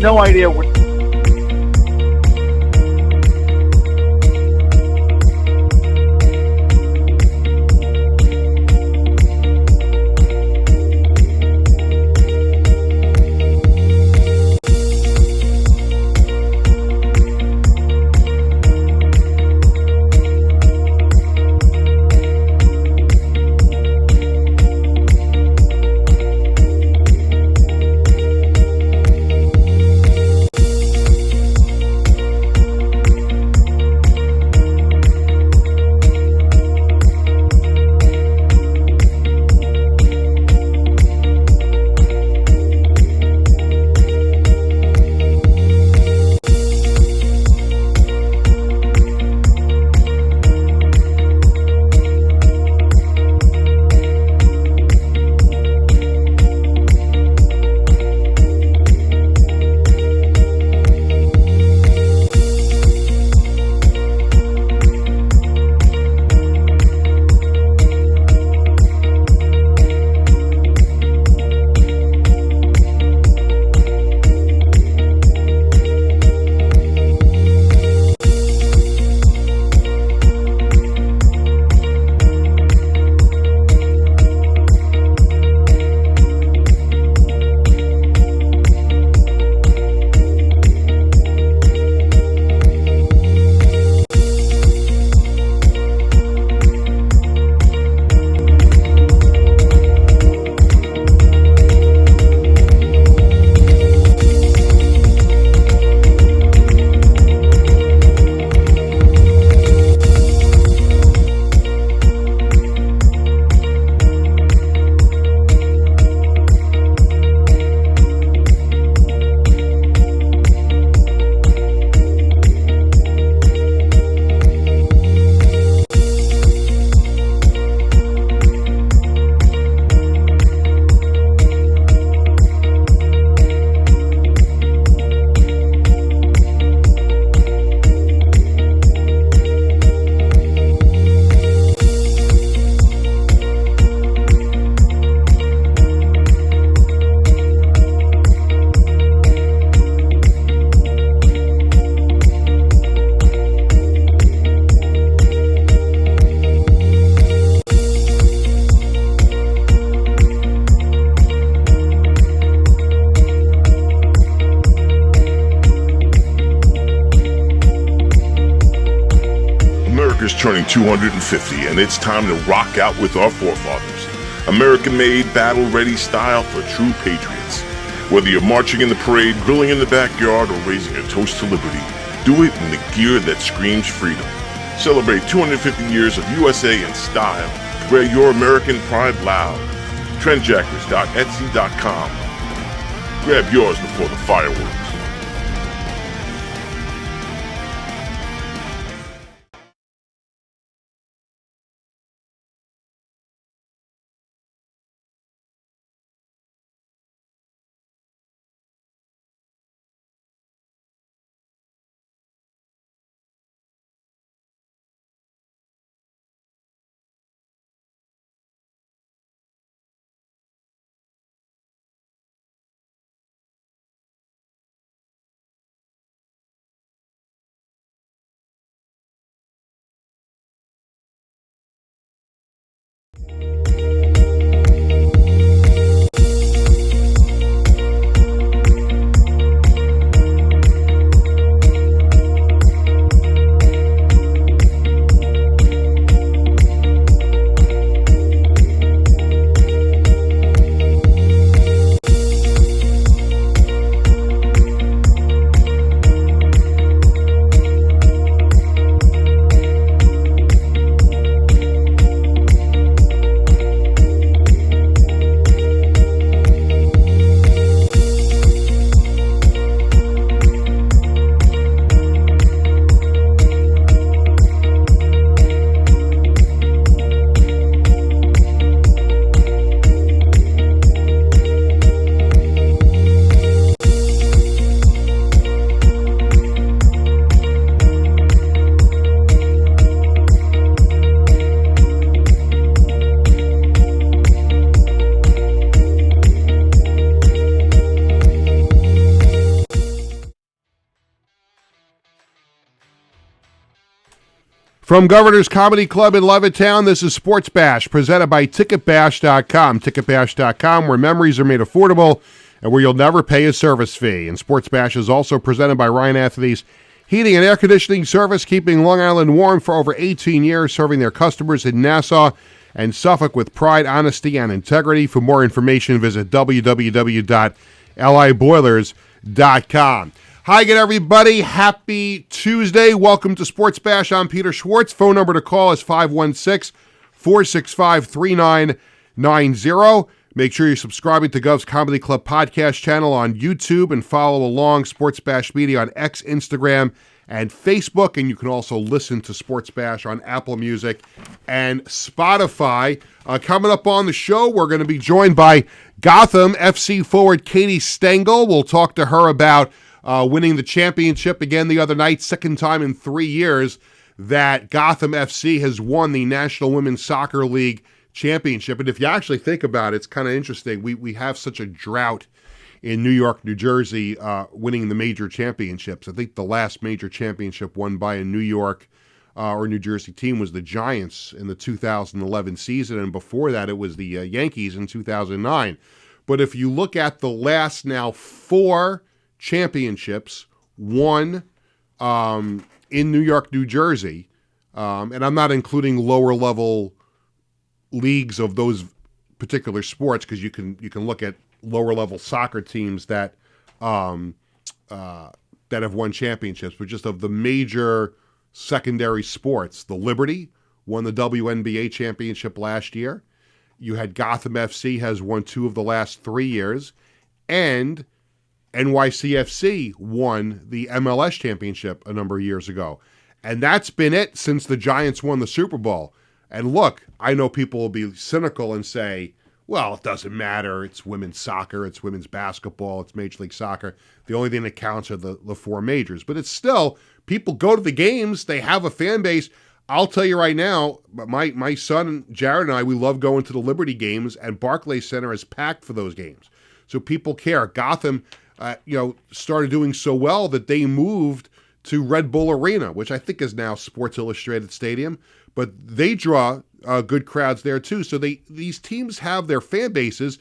no idea what. America's turning 250, and it's time to rock out with our forefathers. American-made, battle-ready style for true patriots. Whether you're marching in the parade, grilling in the backyard, or raising a toast to liberty, do it in the gear that screams freedom. Celebrate 250 years of USA in style. Wear your American pride loud. Trendjackers.etsy.com. Grab yours before the fireworks. From Governor's Comedy Club in Levittown, this is Sports Bash, presented by TicketBash.com. TicketBash.com, where memories are made affordable and where you'll never pay a service fee. And Sports Bash is also presented by Ryan Anthony's Heating and Air Conditioning Service, keeping Long Island warm for over 18 years, serving their customers in Nassau and Suffolk with pride, honesty, and integrity. For more information, visit www.liboilers.com. Hi again, everybody. Happy Tuesday. Welcome to Sports Bash. I'm Peter Schwartz. Phone number to call is 516-465-3990. Make sure you're subscribing to Govs Comedy Club podcast channel on YouTube and follow along Sports Bash Media on X, Instagram, and Facebook. And you can also listen to Sports Bash on Apple Music and Spotify. Coming up on the show, we're going to be joined by Gotham FC forward Katie Stengel. We'll talk to her about winning the championship again the other night, second time in 3 years that Gotham FC has won the National Women's Soccer League championship. And if you actually think about it, it's kind of interesting. We have such a drought in New York, New Jersey, winning the major championships. I think the last major championship won by a New York or New Jersey team was the Giants in the 2011 season. And before that, it was the Yankees in 2009. But if you look at the last now 4 championships won in New York, New Jersey, and I'm not including lower level leagues of those particular sports, because you can look at lower level soccer teams that have won championships, but just of the major secondary sports, the Liberty won the WNBA championship last year. You had Gotham FC has won 2 of the last 3 years, and NYCFC won the MLS championship a number of years ago. And that's been it since the Giants won the Super Bowl. And look, I know people will be cynical and say, well, it doesn't matter. It's women's soccer, it's women's basketball, it's Major League Soccer. The only thing that counts are the 4 majors. But it's still, people go to the games, they have a fan base. I'll tell you right now, my son Jared and I, we love going to the Liberty games, and Barclays Center is packed for those games. So people care. Gotham started doing so well that they moved to Red Bull Arena, which I think is now Sports Illustrated Stadium, but they draw good crowds there too. So these teams have their fan bases.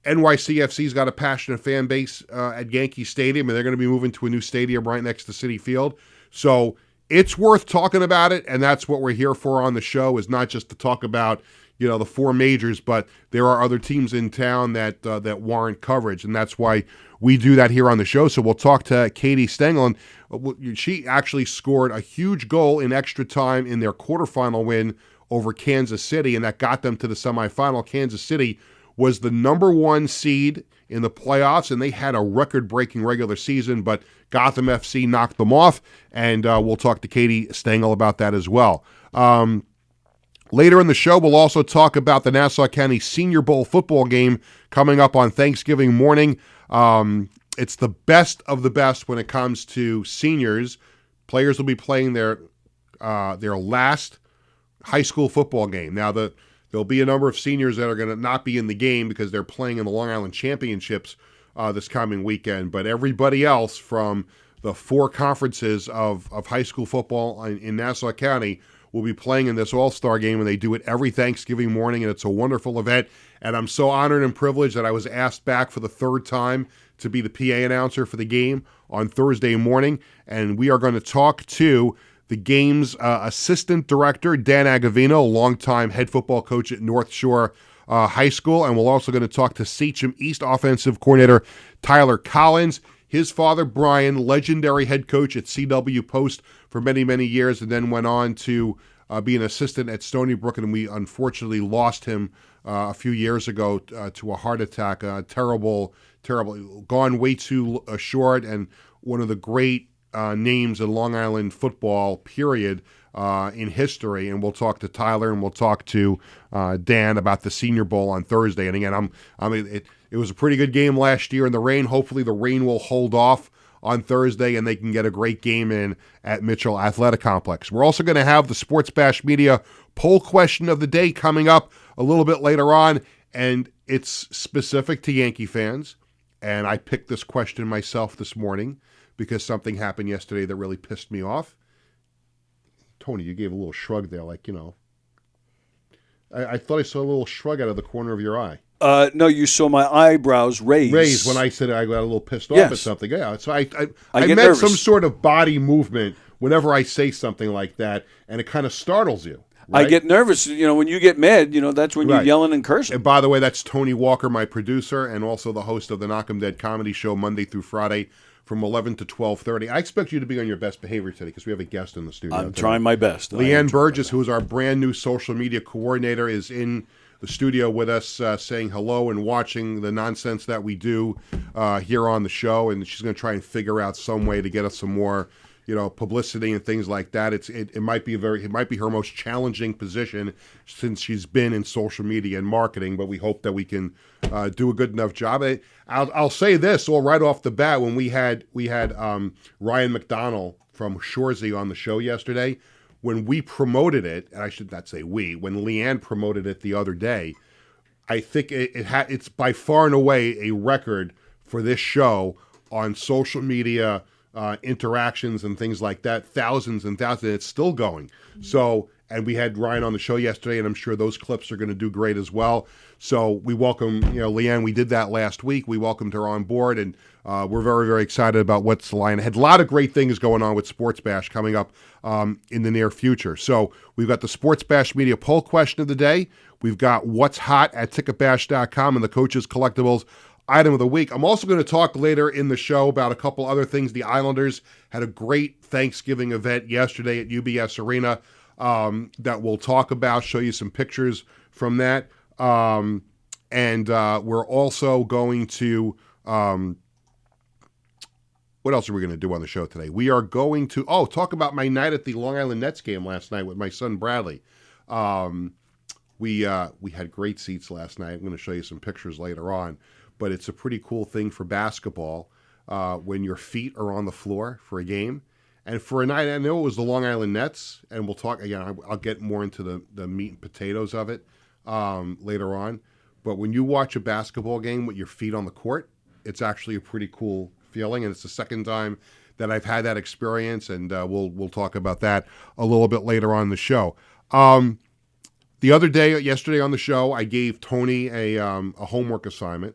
NYCFC's got a passionate fan base at Yankee Stadium, and they're going to be moving to a new stadium right next to Citi Field. So it's worth talking about it, and that's what we're here for on the show, is not just to talk about the 4 majors, but there are other teams in town that warrant coverage, and that's why we do that here on the show. So we'll talk to Katie Stengel, and she actually scored a huge goal in extra time in their quarterfinal win over Kansas City, and that got them to the semifinal. Kansas City was the number 1 seed in the playoffs, and they had a record-breaking regular season, but Gotham FC knocked them off, and we'll talk to Katie Stengel about that as well. Later in the show, we'll also talk about the Nassau County Senior Bowl football game coming up on Thanksgiving morning. It's the best of the best when it comes to seniors. Players will be playing their last high school football game. Now, there'll be a number of seniors that are going to not be in the game because they're playing in the Long Island Championships this coming weekend. But everybody else from the 4 conferences of high school football in Nassau County will be playing in this all-star game, and they do it every Thanksgiving morning, and it's a wonderful event. And I'm so honored and privileged that I was asked back for the 3rd time to be the PA announcer for the game on Thursday morning. And we are going to talk to the game's assistant director, Dan Agavino, longtime head football coach at North Shore High School. And we're also going to talk to Sachem East offensive coordinator Tyler Collins. His father, Brian, legendary head coach at CW Post for many, many years, and then went on to be an assistant at Stony Brook, and we unfortunately lost him a few years ago to a heart attack. Terrible, gone way too short, and one of the great names in Long Island football, period, in history. And we'll talk to Tyler, and we'll talk to Dan about the Senior Bowl on Thursday. And again, it was a pretty good game last year in the rain. Hopefully the rain will hold off on Thursday and they can get a great game in at Mitchell Athletic Complex. We're also going to have the Sports Bash Media poll question of the day coming up a little bit later on, and it's specific to Yankee fans. And I picked this question myself this morning because something happened yesterday that really pissed me off. Tony, you gave a little shrug there, like, I thought I saw a little shrug out of the corner of your eye. No, you saw my eyebrows raised. Raised when I said I got a little pissed off Yes. at something. Yeah, so I get meant nervous. some sort of body movement whenever I say something like that, and it kind of startles you. Right? I get nervous. When you get mad, that's when you're Right. yelling and cursing. And by the way, that's Tony Walker, my producer, and also the host of the Knock 'em Dead comedy show Monday through Friday from 11 to 12:30. I expect you to be on your best behavior today because we have a guest in the studio. I'm today. trying my best. Leanne Burgess, who is our brand new social media coordinator, is in the studio with us saying hello and watching the nonsense that we do here on the show. And she's going to try and figure out some way to get us some more publicity and things like that. It might be her most challenging position since she's been in social media and marketing, but we hope that we can do a good enough job. I'll say this all right off the bat: when we had Ryan McDonald from Shorzy on the show yesterday, when we promoted it, and I should not say we, when Leanne promoted it the other day, I think it's by far and away a record for this show on social media interactions and things like that, thousands and thousands. It's still going. So, and we had Ryan on the show yesterday, and I'm sure those clips are going to do great as well. So we welcome, Leanne. We did that last week. We welcomed her on board, and we're very, very excited about what's lying ahead. A lot of great things going on with Sports Bash coming up in the near future. So we've got the Sports Bash Media Poll Question of the Day. We've got What's Hot at Ticketbash.com and the Coaches Collectibles Item of the Week. I'm also going to talk later in the show about a couple other things. The Islanders had a great Thanksgiving event yesterday at UBS Arena that we'll talk about, show you some pictures from that. And we're also going to, what else are we going to do on the show today? We are going to, talk about my night at the Long Island Nets game last night with my son Bradley. We had great seats last night. I'm going to show you some pictures later on. But it's a pretty cool thing for basketball when your feet are on the floor for a game. And for a night, I know it was the Long Island Nets, and we'll talk again. I'll get more into the meat and potatoes of it later on. But when you watch a basketball game with your feet on the court, it's actually a pretty cool feeling. And it's the second time that I've had that experience, and we'll talk about that a little bit later on in the show. Yesterday on the show, I gave Tony a homework assignment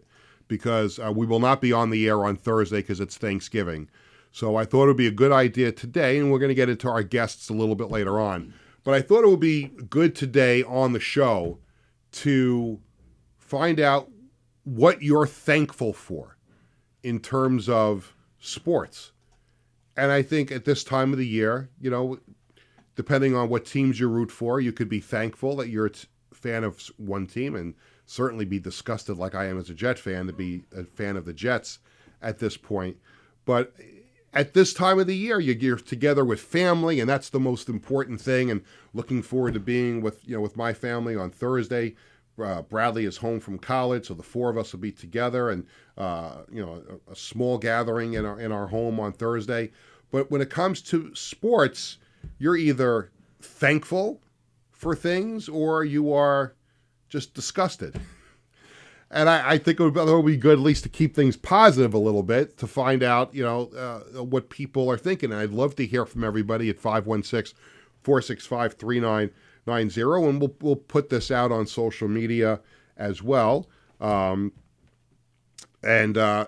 because we will not be on the air on Thursday because it's Thanksgiving. So I thought it would be a good idea today, and we're going to get into our guests a little bit later on. But I thought it would be good today on the show to find out what you're thankful for in terms of sports. And I think at this time of the year, depending on what teams you root for, you could be thankful that you're a fan of one team and certainly be disgusted like I am as a Jet fan to be a fan of the Jets at this point. But at this time of the year, you're together with family, and that's the most important thing. And looking forward to being with my family on Thursday. Bradley is home from college, so the four of us will be together, and a small gathering in our home on Thursday. But when it comes to sports, you're either thankful for things or you are just disgusted. And I think it would be good at least to keep things positive a little bit to find out, what people are thinking. And I'd love to hear from everybody at 516-465-3990. And we'll put this out on social media as well. And I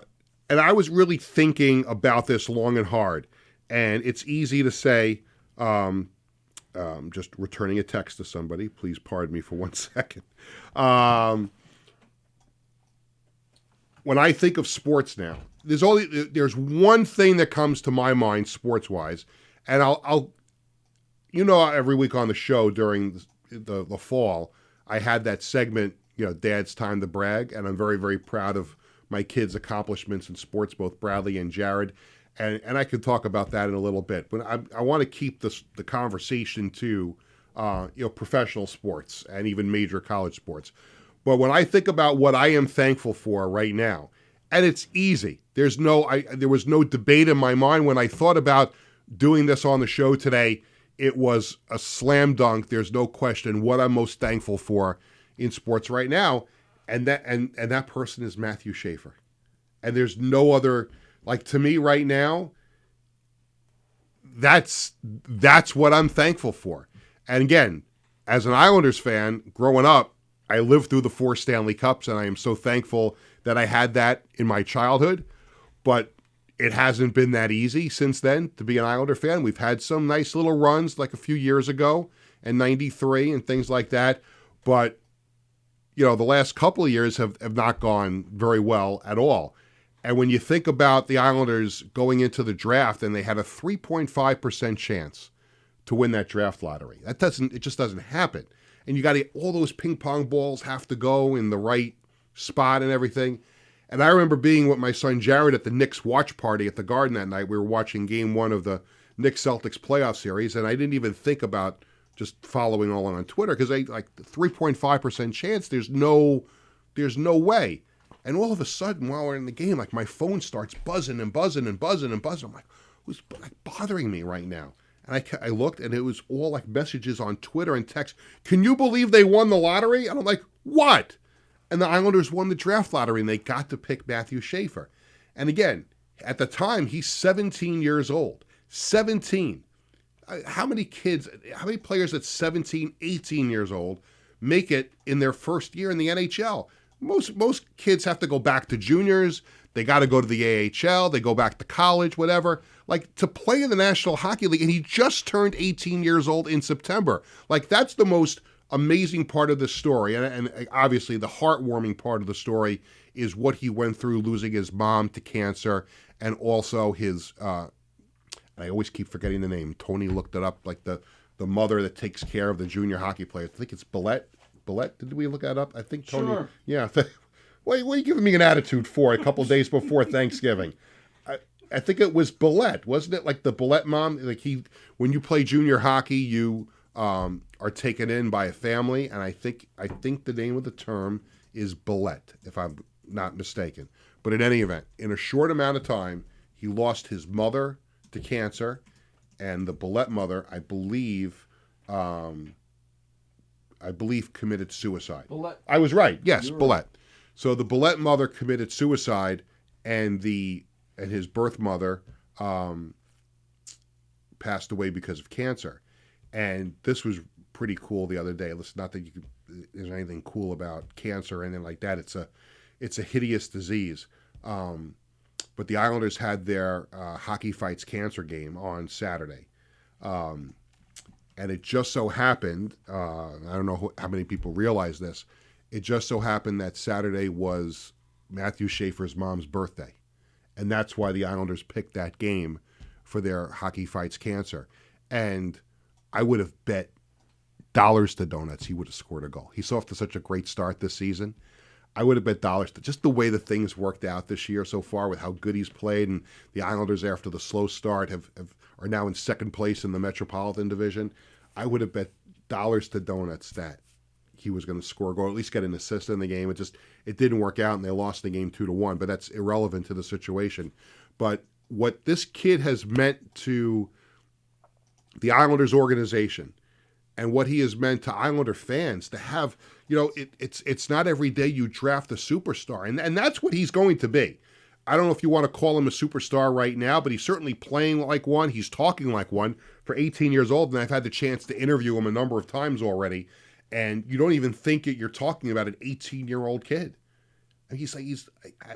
was really thinking about this long and hard. And it's easy to say, just returning a text to somebody. Please pardon me for 1 second. When I think of sports now, there's one thing that comes to my mind sports-wise, and I'll every week on the show during the fall, I had that segment, Dad's Time to Brag, and I'm very, very proud of my kids' accomplishments in sports, both Bradley and Jared, and I could talk about that in a little bit. But I want to keep the conversation to professional sports and even major college sports. But when I think about what I am thankful for right now, and it's easy, there was no debate in my mind when I thought about doing this on the show today. It was a slam dunk. There's no question what I'm most thankful for in sports right now, and that person is Matthew Schaefer. And there's no other, to me right now, that's what I'm thankful for. And again, as an Islanders fan, growing up, I lived through the 4 Stanley Cups, and I am so thankful that I had that in my childhood. But it hasn't been that easy since then to be an Islander fan. We've had some nice little runs like a few years ago in '93 and things like that. But, the last couple of years have not gone very well at all. And when you think about the Islanders going into the draft and they had a 3.5% chance to win that draft lottery, it just doesn't happen. And you got all those ping pong balls have to go in the right spot and everything. And I remember being with my son Jared at the Knicks watch party at the Garden that night. We were watching game 1 of the Knicks-Celtics playoff series, and I didn't even think about just following all on Twitter because I like 3.5% chance. There's no way. And all of a sudden, while we're in the game, like my phone starts buzzing and buzzing and buzzing and buzzing. I'm like, who's like bothering me right now? And I looked, and it was all like messages on Twitter and text. Can you believe they won the lottery? And I'm like, what? And the Islanders won the draft lottery, and they got to pick Matthew Schaefer. And again, at the time, he's 17 years old. 17. How many players at 17, 18 years old make it in their first year in the NHL? Most kids have to go back to juniors. They got to go to the AHL. They go back to college, whatever. Like, to play in the National Hockey League, and he just turned 18 years old in September. Like, that's the most amazing part of the story. And obviously the heartwarming part of the story is what he went through, losing his mom to cancer, and also his, I always keep forgetting the name. Tony looked it up, like the mother that takes care of the junior hockey players. I think it's Billette. Did we look that up? I think Tony. Sure. Yeah. What are you giving me an attitude for a couple days before Thanksgiving? I think it was Billette, wasn't it? Like the Billette mom. Like when you play junior hockey, you are taken in by a family, and I think the name of the term is Billette, if I'm not mistaken. But in any event, in a short amount of time, he lost his mother to cancer, and the Billette mother, I believe committed suicide. Billette. I was right. Yes, Billette. So the Billette mother committed suicide, and his birth mother passed away because of cancer. And this was pretty cool the other day. Listen, not that there's anything cool about cancer or anything like that. It's a hideous disease. But the Islanders had their Hockey Fights Cancer game on Saturday. And it just so happened, I don't know how many people realize this, it just so happened that Saturday was Matthew Schaefer's mom's birthday. And that's why the Islanders picked that game for their Hockey Fights Cancer. And I would have bet dollars to donuts he would have scored a goal. He's off to such a great start this season. I would have bet dollars to just the way the things worked out this year so far with how good he's played, and the Islanders after the slow start are now in second place in the Metropolitan Division. I would have bet dollars to donuts that he was going to score a goal, at least get an assist in the game. It didn't work out, and they lost the game 2-1. But that's irrelevant to the situation. But what this kid has meant to the Islanders organization, and what he has meant to Islander fans, to have, it's not every day you draft a superstar, and that's what he's going to be. I don't know if you want to call him a superstar right now, but he's certainly playing like one. He's talking like one for 18 years old, and I've had the chance to interview him a number of times already, and you don't even think you're talking about an 18-year-old kid. And he's like,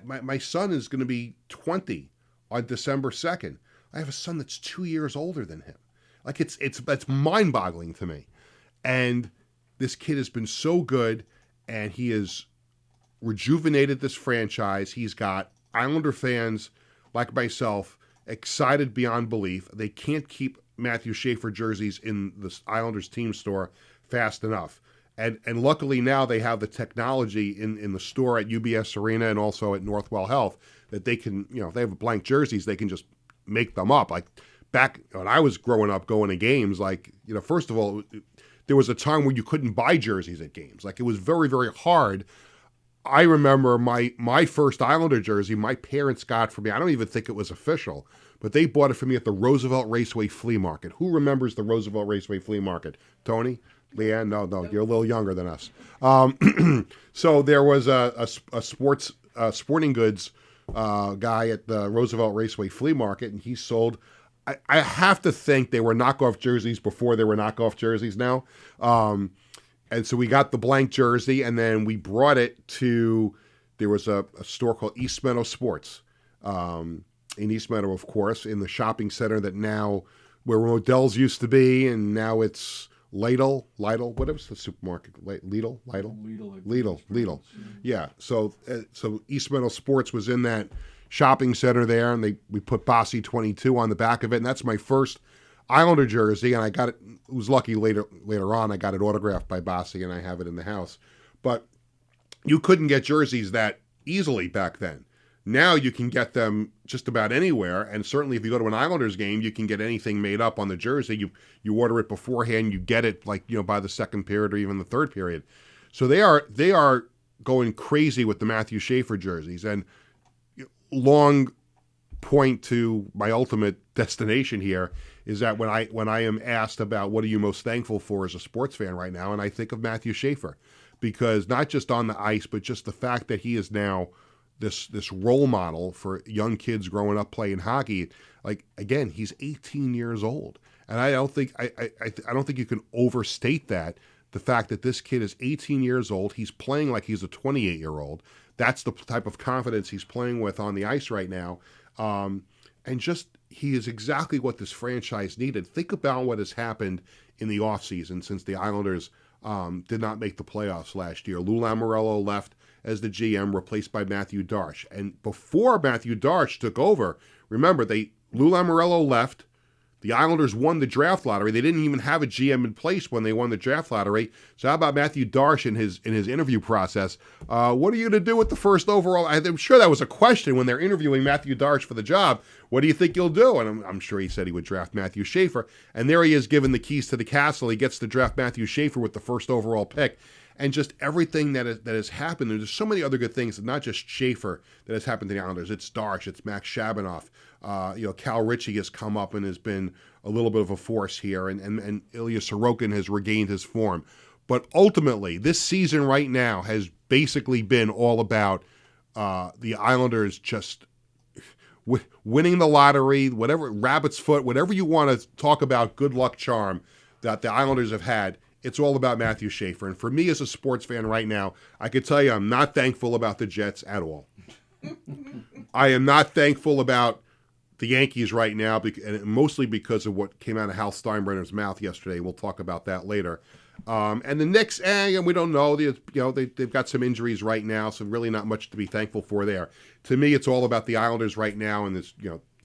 my son is going to be 20 on December 2nd. I have a son that's 2 years older than him. Like that's mind-boggling to me. And this kid has been so good, and he has rejuvenated this franchise. He's got Islander fans like myself excited beyond belief. They can't keep Matthew Schaefer jerseys in the Islanders team store fast enough. And luckily now they have the technology in the store at UBS Arena and also at Northwell Health that they can, if they have blank jerseys, they can just make them up. Like back when I was growing up going to games, first of all, there was a time where you couldn't buy jerseys at games. Like it was very, very hard. I remember my first Islander jersey, my parents got for me. I don't even think it was official, but they bought it for me at the Roosevelt Raceway Flea Market. Who remembers the Roosevelt Raceway Flea Market? Tony? Leanne? No, you're a little younger than us. So there was a sporting goods guy at the Roosevelt Raceway Flea Market, and he sold I have to think they were knockoff jerseys before they were knockoff jerseys now. And so we got the blank jersey, and then we brought it to, there was a store called East Meadow Sports in East Meadow, of course, in the shopping center that now, where Modell's used to be, and now it's Lidl, whatever's the supermarket, Lidl. Yeah. So East Meadow Sports was in that shopping center there, and we put Bossy 22 on the back of it, and that's my first Islander jersey, and I got it. It was lucky later on I got it autographed by Bossy, and I have it in the house. But you couldn't get jerseys that easily back then. Now you can get them just about anywhere, and certainly if you go to an Islanders game, you can get anything made up on the jersey. You order it beforehand, you get it by the second period or even the third period. So they are going crazy with the Matthew Schaefer jerseys. And long point to my ultimate destination here is that when I am asked about what are you most thankful for as a sports fan right now, and I think of Matthew Schaefer, because not just on the ice, but just the fact that he is now this role model for young kids growing up playing hockey. Like, again, he's 18 years old, and I don't think you can overstate that. The fact that this kid is 18 years old, he's playing like he's a 28-year-old. That's the type of confidence he's playing with on the ice right now, and just he is exactly what this franchise needed. Think about what has happened in the offseason since the Islanders did not make the playoffs last year. Lou Lamoriello left as the GM, replaced by Matthew Darche. And before Matthew Darche took over, remember, Lou Lamoriello left. The Islanders won the draft lottery. They didn't even have a GM in place when they won the draft lottery. So how about Matthew Darche in his interview process? What are you going to do with the first overall? I'm sure that was a question when they're interviewing Matthew Darche for the job. What do you think you'll do? And I'm sure he said he would draft Matthew Schaefer. And there he is given the keys to the castle. He gets to draft Matthew Schaefer with the first overall pick. And just everything that has happened. There's so many other good things, not just Schaefer, that has happened to the Islanders. It's Darche, it's Max Shabanoff. Cal Ritchie has come up and has been a little bit of a force here, and Ilya Sorokin has regained his form. But ultimately, this season right now has basically been all about the Islanders just winning the lottery, whatever, rabbit's foot, whatever you want to talk about, good luck charm that the Islanders have had. It's all about Matthew Schaefer. And for me as a sports fan right now, I can tell you I'm not thankful about the Jets at all. I am not thankful about the Yankees right now, and mostly because of what came out of Hal Steinbrenner's mouth yesterday. We'll talk about that later. And the Knicks, we don't know. They've got some injuries right now, so really not much to be thankful for there. To me, it's all about the Islanders right now, and this,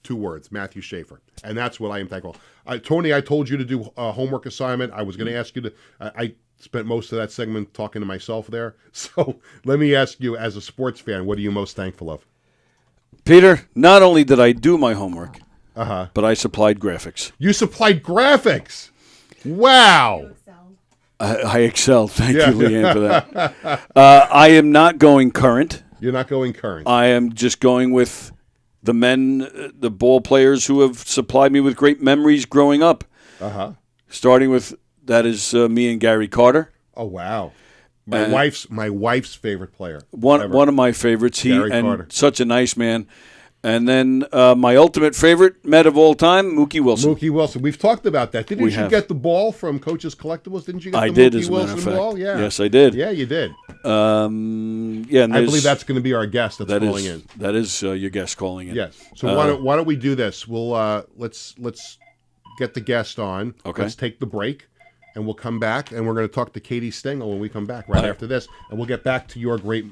two words, Matthew Schaefer. And that's what I am thankful. Tony, I told you to do a homework assignment. I was going to ask you to, I spent most of that segment talking to myself there. So let me ask you, as a sports fan, what are you most thankful of? Peter, not only did I do my homework, but I supplied graphics. You supplied graphics? Wow. I excelled. Thank you, Leanne, for that. I am not going current. You're not going current. I am just going with the men, the ball players who have supplied me with great memories growing up. Starting with, that is me and Gary Carter. Oh, wow. My wife's favorite player. One of my favorites. Gary Carter. Such a nice man. And then my ultimate favorite Met of all time, Mookie Wilson. Mookie Wilson. We've talked about that. Didn't you get the ball from Coach's Collectibles? Didn't you get the did, Mookie as a Wilson matter of fact. ball? Yeah. Yes, I did. Yeah, you did. And I believe that's going to be our guest that's calling in. That is your guest calling in. Yes. So why don't we do this? We'll let's get the guest on. Okay. Let's take the break. And we'll come back, and we're going to talk to Katie Stengel when we come back right after this, and we'll get back to your great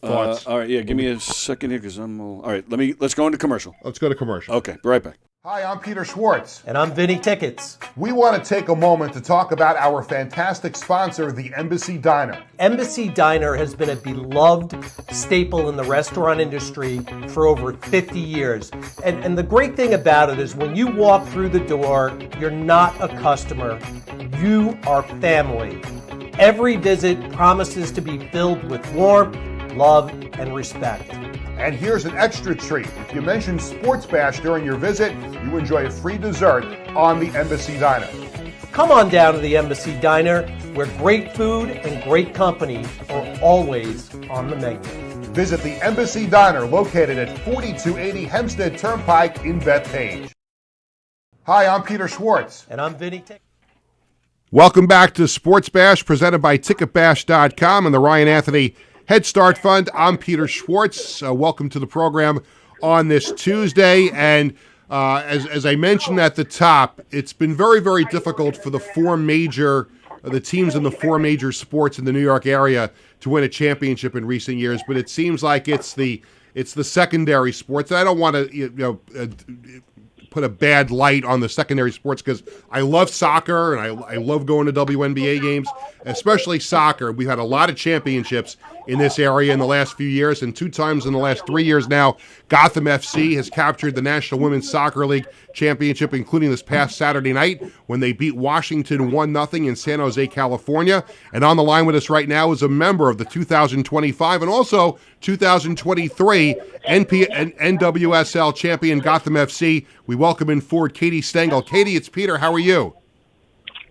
thoughts. All right, give me a second here because I'm all right. Let's go into commercial. Let's go to commercial. Okay, be right back. Hi, I'm Peter Schwartz. And I'm Vinny Tickets. We want to take a moment to talk about our fantastic sponsor, the Embassy Diner. Embassy Diner has been a beloved staple in the restaurant industry for over 50 years. And the great thing about it is when you walk through the door, you're not a customer. You are family. Every visit promises to be filled with warmth, love, and respect. And here's an extra treat. If you mention Sports Bash during your visit, you enjoy a free dessert on the Embassy Diner. Come on down to the Embassy Diner, where great food and great company are always on the menu. Visit the Embassy Diner, located at 4280 Hempstead Turnpike in Bethpage. Hi, I'm Peter Schwartz. And I'm Vinny Tick. Welcome back to Sports Bash, presented by TicketBash.com and the Ryan Anthony Head Start Fund. I'm Peter Schwartz. Welcome to the program on this Tuesday. And as I mentioned at the top, it's been very, very difficult for the teams in the four major sports in the New York area to win a championship in recent years. But it seems like it's the secondary sports. I don't want to put a bad light on the secondary sports because I love soccer and I love going to WNBA games, especially soccer. We've had a lot of championships in this area in the last few years, and 2 times in the last 3 years now, Gotham FC has captured the National Women's Soccer League championship, including this past Saturday night when they beat Washington 1-0 in San Jose, California. And on the line with us right now is a member of the 2025 and also 2023 NWSL champion Gotham FC. We welcome in forward Katie Stengel. Katie, it's Peter. How are you?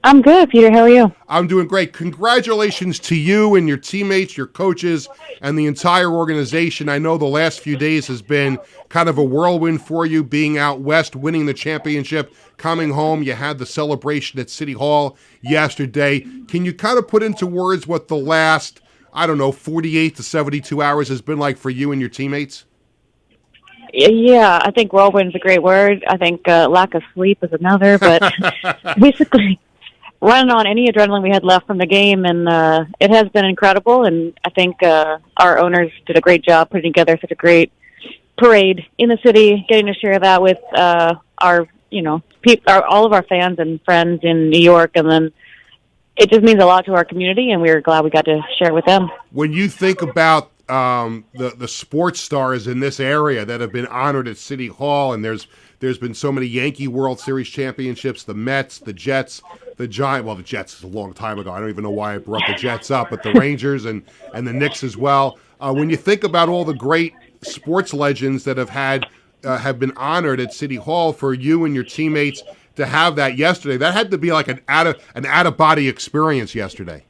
I'm good, Peter. How are you? I'm doing great. Congratulations to you and your teammates, your coaches, and the entire organization. I know the last few days has been kind of a whirlwind for you, being out west, winning the championship, coming home. You had the celebration at City Hall yesterday. Can you kind of put into words what the last, 48 to 72 hours has been like for you and your teammates? Yeah, I think whirlwind's a great word. I think lack of sleep is another, but basically running on any adrenaline we had left from the game, and it has been incredible. And I think our owners did a great job putting together such a great parade in the city, getting to share that with all of our fans and friends in New York, and then it just means a lot to our community, and we were glad we got to share it with them. When you think about the sports stars in this area that have been honored at City Hall, and there's been so many Yankee World Series championships, the Mets, the Jets, the Giants. Well, the Jets is a long time ago. I don't even know why I brought the Jets up, but the Rangers and the Knicks as well. When you think about all the great sports legends that have been honored at City Hall, for you and your teammates to have that yesterday, that had to be like an out of body experience yesterday.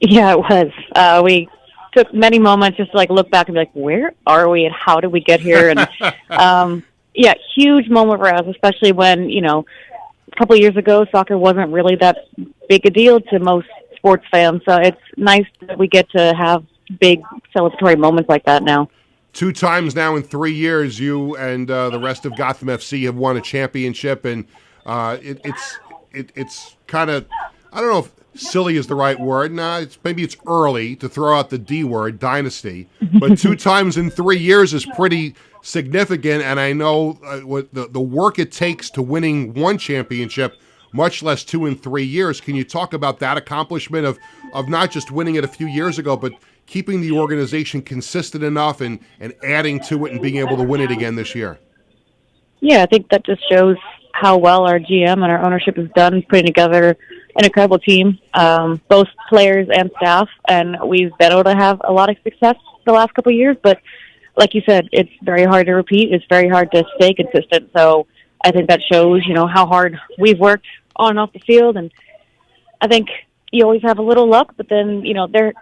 Yeah, it was. We took many moments just to look back and be like, where are we and how did we get here? And yeah, huge moment for us, especially when, a couple of years ago, soccer wasn't really that big a deal to most sports fans. So it's nice that we get to have big celebratory moments like that now. 2 times now in 3 years, you and the rest of Gotham FC have won a championship, and it's kind of, I don't know if silly is the right word. Nah, maybe it's early to throw out the D word, dynasty. But 2 times in 3 years is pretty significant, and I know what the work it takes to winning one championship, much less 2 in 3 years. Can you talk about that accomplishment of not just winning it a few years ago, but keeping the organization consistent enough and adding to it and being able to win it again this year? Yeah, I think that just shows how well our GM and our ownership has done putting together an incredible team, both players and staff, and we've been able to have a lot of success the last couple of years, but like you said, it's very hard to repeat. It's very hard to stay consistent, so I think that shows, how hard we've worked on and off the field, and I think you always have a little luck, but then, there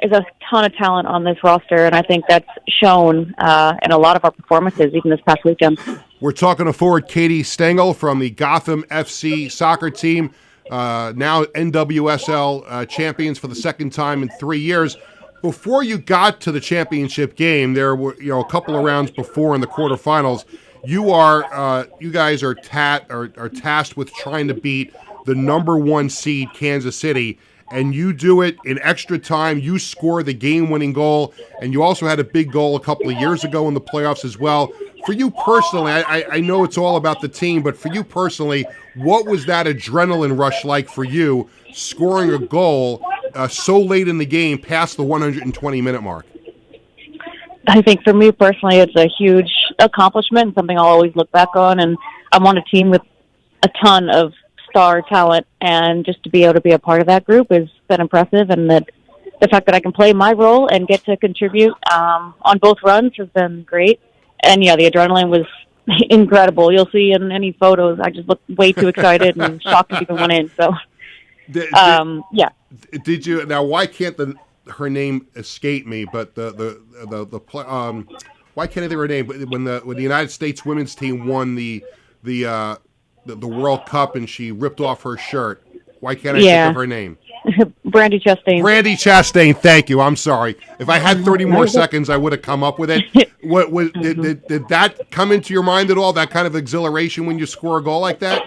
is a ton of talent on this roster, and I think that's shown in a lot of our performances, even this past weekend. We're talking to forward Katie Stengel from the Gotham FC soccer team, now NWSL champions for the second time in 3 years. Before you got to the championship game, there were a couple of rounds before in the quarterfinals. You guys are tasked with trying to beat the number 1 seed Kansas City, and you do it in extra time. You score the game-winning goal, and you also had a big goal a couple of years ago in the playoffs as well. For you personally, I know it's all about the team, but for you personally, what was that adrenaline rush like for you, scoring a goal so late in the game past the 120-minute mark? I think for me personally, it's a huge accomplishment and something I'll always look back on, and I'm on a team with a ton of star talent, and just to be able to be a part of that group has been impressive, and that the fact that I can play my role and get to contribute on both runs has been great. And yeah, the adrenaline was incredible. You'll see in any photos, I just looked way too excited and shocked it even went in. So, yeah. Did you now? Why can't her name escape me? But why can't I think of her name? But when the United States women's team won the the World Cup and she ripped off her shirt. Why can't I think of her name? Brandy Chastain. Brandy Chastain, thank you. I'm sorry. If I had 30 more seconds, I would have come up with it. Did that come into your mind at all, that kind of exhilaration when you score a goal like that?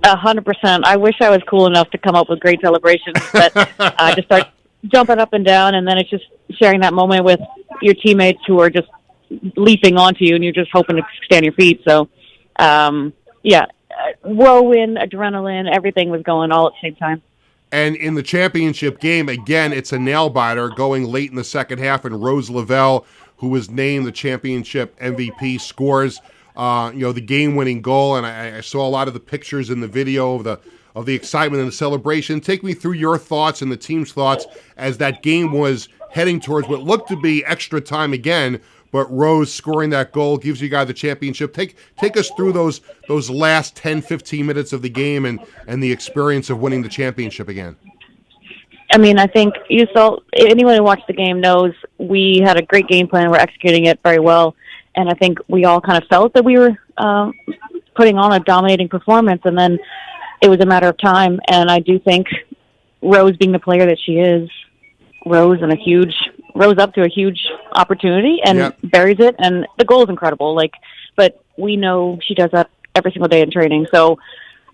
100%. I wish I was cool enough to come up with great celebrations, but just start jumping up and down, and then it's just sharing that moment with your teammates who are just leaping onto you, and you're just hoping to stay on your feet. So, whirlwind, adrenaline, everything was going all at the same time. And in the championship game, again, it's a nail-biter going late in the second half, and Rose Lavelle, who was named the championship MVP, scores the game-winning goal. And I saw a lot of the pictures in the video of the excitement and the celebration. Take me through your thoughts and the team's thoughts as that game was heading towards what looked to be extra time again, but Rose scoring that goal gives you guys the championship. Take us through those last 10, 15 minutes of the game and the experience of winning the championship again. I mean, I think anyone who watched the game knows we had a great game plan. We're executing it very well. And I think we all kind of felt that we were putting on a dominating performance. And then it was a matter of time. And I do think Rose, being the player that she is, rose up to a huge opportunity and buries it. And the goal is incredible. But we know she does that every single day in training. So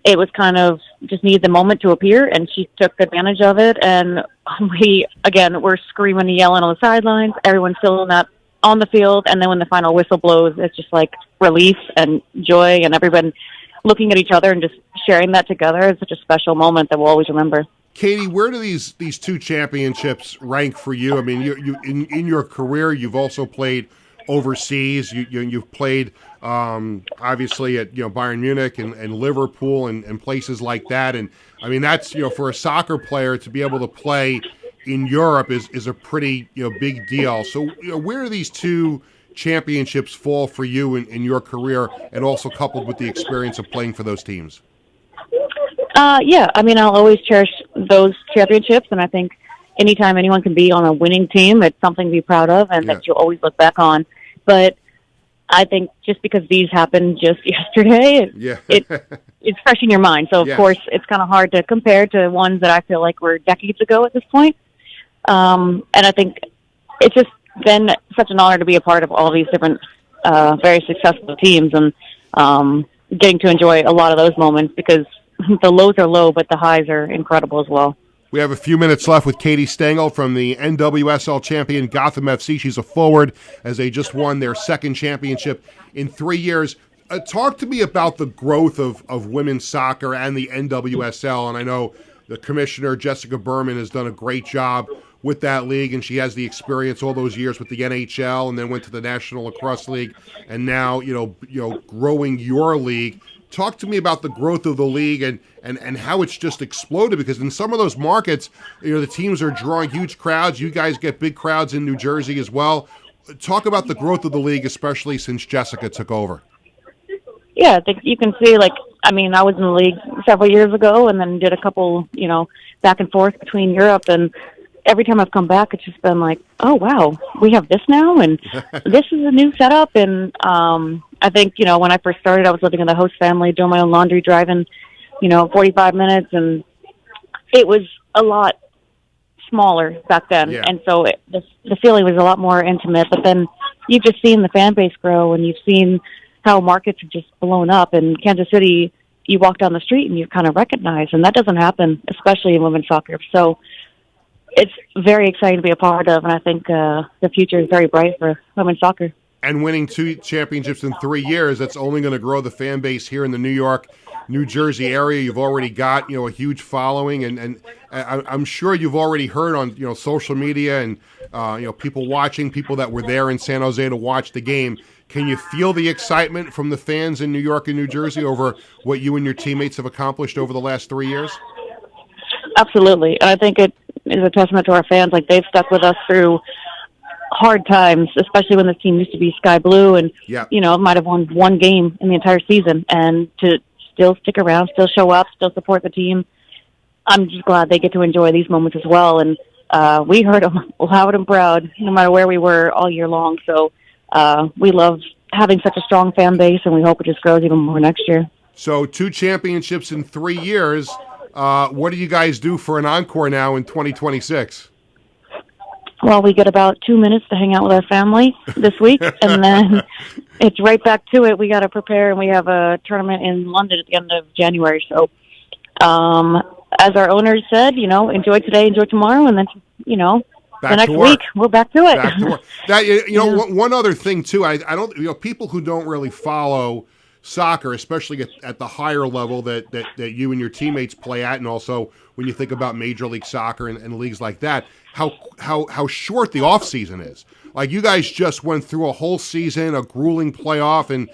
it was kind of just needed the moment to appear, and she took advantage of it. And we're screaming and yelling on the sidelines. Everyone's feeling that on the field. And then when the final whistle blows, it's just like relief and joy, and everyone looking at each other and just sharing that together. It's such a special moment that we'll always remember. Katie, where do these two championships rank for you? I mean, you in your career, you've also played overseas. You've played obviously at Bayern Munich and Liverpool and places like that. And I mean, that's for a soccer player to be able to play in Europe is a pretty big deal. So where do these two championships fall for you in your career, and also coupled with the experience of playing for those teams? I mean, I'll always cherish those championships, and I think anytime anyone can be on a winning team, it's something to be proud of and that you'll always look back on. But I think just because these happened just yesterday, it's fresh in your mind. So, of course, it's kind of hard to compare to ones that I feel like were decades ago at this point. And I think it's just been such an honor to be a part of all these different very successful teams, and getting to enjoy a lot of those moments, because the lows are low, but the highs are incredible as well. We have a few minutes left with Katie Stengel from the NWSL champion Gotham FC. She's a forward, as they just won their second championship in 3 years. Talk to me about the growth of women's soccer and the NWSL. And I know the commissioner, Jessica Berman, has done a great job with that league, and she has the experience all those years with the NHL, and then went to the National Lacrosse League, and now growing your league. Talk to me about the growth of the league and how it's just exploded, because in some of those markets, the teams are drawing huge crowds. You guys get big crowds in New Jersey as well. Talk about the growth of the league, especially since Jessica took over. Yeah, I think you can see, I was in the league several years ago, and then did a couple, back and forth between Europe, and every time I've come back, it's just been like, oh, wow, we have this now, and this is a new setup. And I think, when I first started, I was living in the host family, doing my own laundry, driving, 45 minutes, and it was a lot smaller back then. Yeah. And so the feeling was a lot more intimate. But then you've just seen the fan base grow, and you've seen how markets have just blown up. In Kansas City, you walk down the street and you kind of recognize, and that doesn't happen, especially in women's soccer. So it's very exciting to be a part of, and I think the future is very bright for women's soccer. And winning 2 championships in 3 years, that's only going to grow the fan base here in the New York, New Jersey area. You've already got, a huge following, and I'm sure you've already heard on, social media and, people watching, people that were there in San Jose to watch the game. Can you feel the excitement from the fans in New York and New Jersey over what you and your teammates have accomplished over the last 3 years? Absolutely. And I think it is a testament to our fans. They've stuck with us through hard times, especially when this team used to be sky blue and, might have won one game in the entire season. And to still stick around, still show up, still support the team, I'm just glad they get to enjoy these moments as well. And we heard them loud and proud, no matter where we were all year long. So we love having such a strong fan base, and we hope it just grows even more next year. So 2 championships in 3 years. What do you guys do for an encore now in 2026? Well, we get about 2 minutes to hang out with our family this week, and then it's right back to it. We got to prepare, and we have a tournament in London at the end of January. So, as our owners said, enjoy today, enjoy tomorrow, and then, Back the next to work. week we're back to it. Back to work. That, one other thing too. I don't. People who don't really follow soccer, especially at the higher level that you and your teammates play at, and also when you think about Major League Soccer and leagues like that, how short the off season is. Like, you guys just went through a whole season, a grueling playoff, and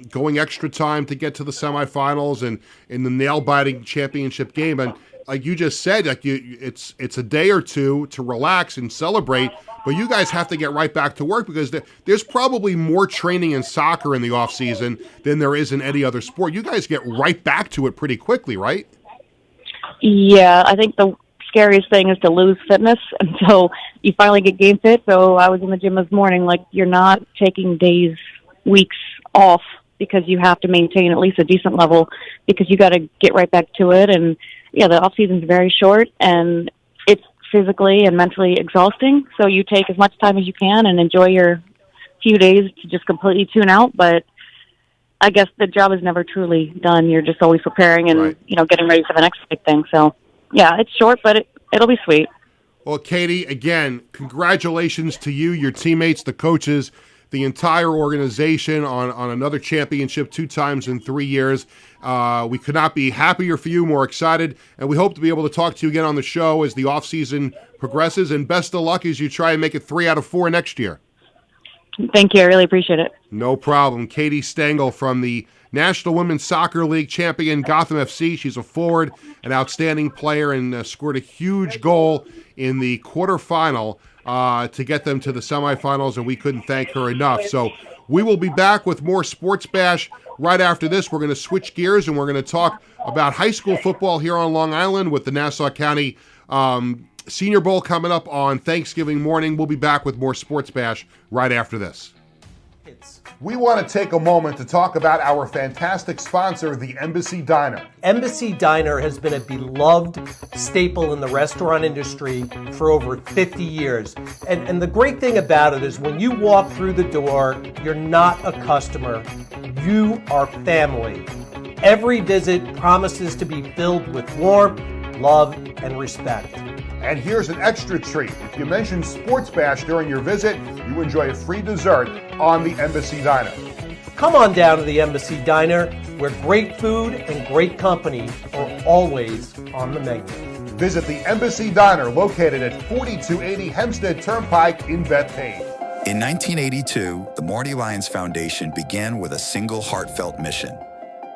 going extra time to get to the semifinals, and in the nail-biting championship game. And like you just said, it's a day or two to relax and celebrate, but you guys have to get right back to work, because there's probably more training in soccer in the off season than there is in any other sport. You guys get right back to it pretty quickly, right? Yeah, I think the scariest thing is to lose fitness until you finally get game fit. So I was in the gym this morning. Like, you're not taking days, weeks off, because you have to maintain at least a decent level, because you got to get right back to it. And yeah, the off season is very short, and it's physically and mentally exhausting. So you take as much time as you can and enjoy your few days to just completely tune out. But I guess the job is never truly done. You're just always preparing and, Right. Getting ready for the next big thing. So yeah, it's short, but it'll be sweet. Well, Katie, again, congratulations to you, your teammates, the coaches, the entire organization on another championship 2 times in 3 years. We could not be happier for you, more excited, and we hope to be able to talk to you again on the show as the offseason progresses, and best of luck as you try and make it 3 out of 4 next year. Thank you. I really appreciate it. No problem. Katie Stengel from the National Women's Soccer League champion Gotham FC. She's a forward, an outstanding player, and scored a huge goal in the quarterfinal to get them to the semifinals, and we couldn't thank her enough. So we will be back with more Sports Bash right after this. We're going to switch gears, and we're going to talk about high school football here on Long Island with the Nassau County Senior Bowl coming up on Thanksgiving morning. We'll be back with more Sports Bash right after this. We want to take a moment to talk about our fantastic sponsor, the Embassy Diner. Embassy Diner has been a beloved staple in the restaurant industry for over 50 years. And the great thing about it is when you walk through the door, you're not a customer, you are family. Every visit promises to be filled with warmth, love, and respect. And here's an extra treat. If you mention Sports Bash during your visit, you enjoy a free dessert on the Embassy Diner. Come on down to the Embassy Diner, where great food and great company are always on the menu. Visit the Embassy Diner, located at 4280 Hempstead Turnpike in Bethpage. In 1982, the Marty Lyons Foundation began with a single heartfelt mission: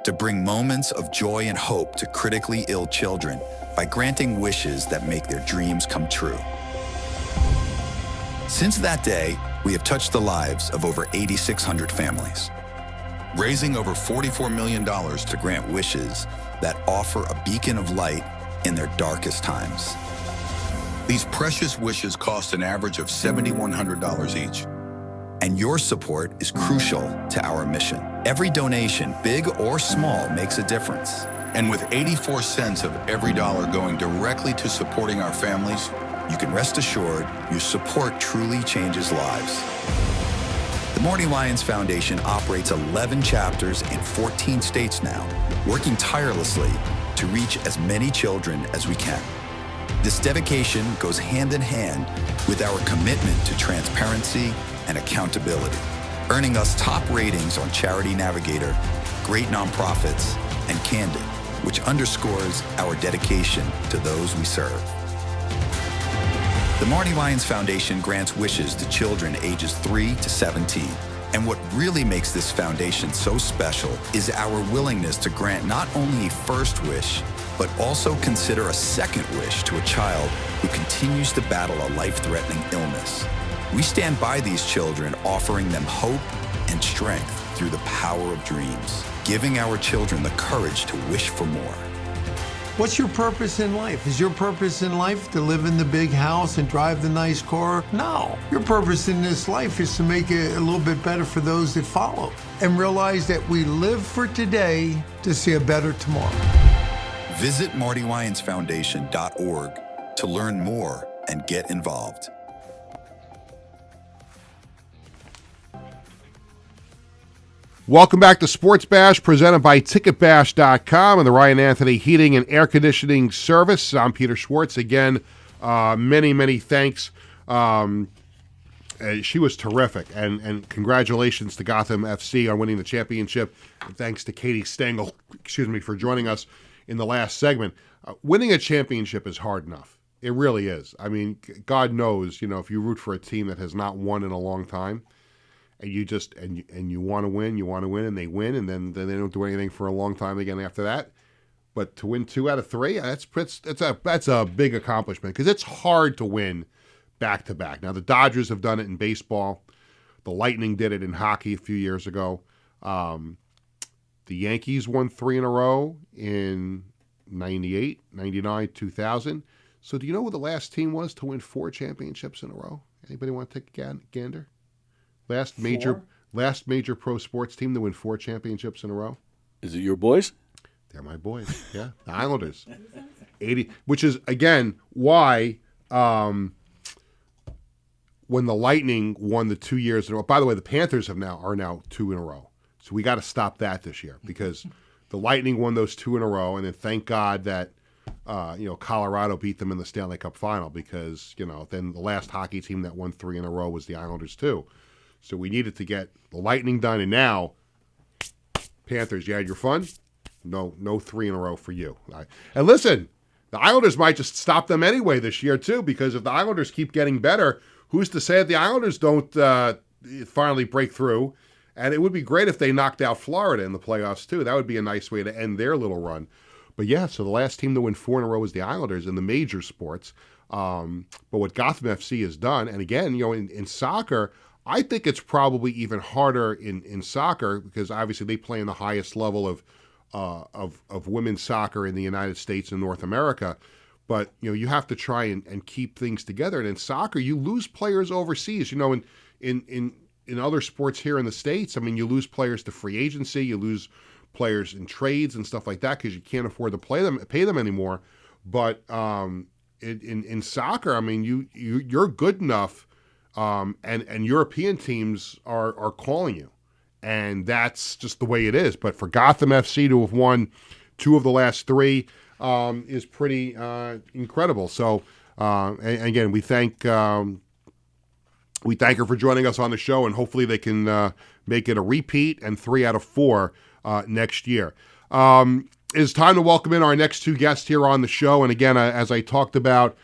to bring moments of joy and hope to critically ill children by granting wishes that make their dreams come true. Since that day, we have touched the lives of over 8,600 families, raising over $44 million to grant wishes that offer a beacon of light in their darkest times. These precious wishes cost an average of $7,100 each. And your support is crucial to our mission. Every donation, big or small, makes a difference. And with 84 cents of every dollar going directly to supporting our families, you can rest assured your support truly changes lives. The Marty Lyons Foundation operates 11 chapters in 14 states now, working tirelessly to reach as many children as we can. This dedication goes hand in hand with our commitment to transparency and accountability, earning us top ratings on Charity Navigator, Great Nonprofits, and Candid, which underscores our dedication to those we serve. The Marty Lyons Foundation grants wishes to children ages 3 to 17. And what really makes this foundation so special is our willingness to grant not only a first wish, but also consider a second wish to a child who continues to battle a life-threatening illness. We stand by these children, offering them hope and strength through the power of dreams, giving our children the courage to wish for more. What's your purpose in life? Is your purpose in life to live in the big house and drive the nice car? No. Your purpose in this life is to make it a little bit better for those that follow and realize that we live for today to see a better tomorrow. Visit MartyWyonsFoundation.org to learn more and get involved. Welcome back to Sports Bash, presented by TicketBash.com and the Ryan Anthony Heating and Air Conditioning Service. I'm Peter Schwartz. Again, many thanks. She was terrific, and congratulations to Gotham FC on winning the championship. And thanks to Katie Stengel, for joining us in the last segment. Winning a championship is hard enough. It really is. I mean, God knows, if you root for a team that has not won in a long time, and you just and you want to win, and they win, and then they don't do anything for a long time again after that. But to win 2 out of 3, that's a big accomplishment, because it's hard to win back to back. Now the Dodgers have done it in baseball, the Lightning did it in hockey a few years ago. The Yankees won 3 in a row in 98, 99, 2000. So do you know who the last team was to win 4 championships in a row? Anybody want to take a gander? Last major pro sports team to win 4 championships in a row. Is it your boys? They're my boys. Yeah, the Islanders. 80, which is again why when the Lightning won the 2 years in a row. By the way, the Panthers are now 2 in a row. So we got to stop that this year, because the Lightning won those 2 in a row, and then thank God that Colorado beat them in the Stanley Cup final, because then the last hockey team that won 3 in a row was the Islanders too. So we needed to get the Lightning done, and now, Panthers, you had your fun? No 3 in a row for you. And listen, the Islanders might just stop them anyway this year too, because if the Islanders keep getting better, who's to say that the Islanders don't finally break through? And it would be great if they knocked out Florida in the playoffs too. That would be a nice way to end their little run. But yeah, so the last team to win 4 in a row is the Islanders in the major sports. But what Gotham FC has done, and again, in soccer, I think it's probably even harder in soccer, because obviously they play in the highest level of women's soccer in the United States and North America. But you have to try and keep things together. And in soccer, you lose players overseas. In other sports here in the States, I mean, you lose players to free agency, you lose players in trades and stuff like that, because you can't afford to pay them anymore. But in soccer, I mean, you're good enough. And European teams are calling you, and that's just the way it is. But for Gotham FC to have won 2 of the last 3 is pretty incredible. So, and again, we thank her for joining us on the show, and hopefully they can make it a repeat and 3 out of 4 next year. It's time to welcome in our next 2 guests here on the show. And again, as I talked about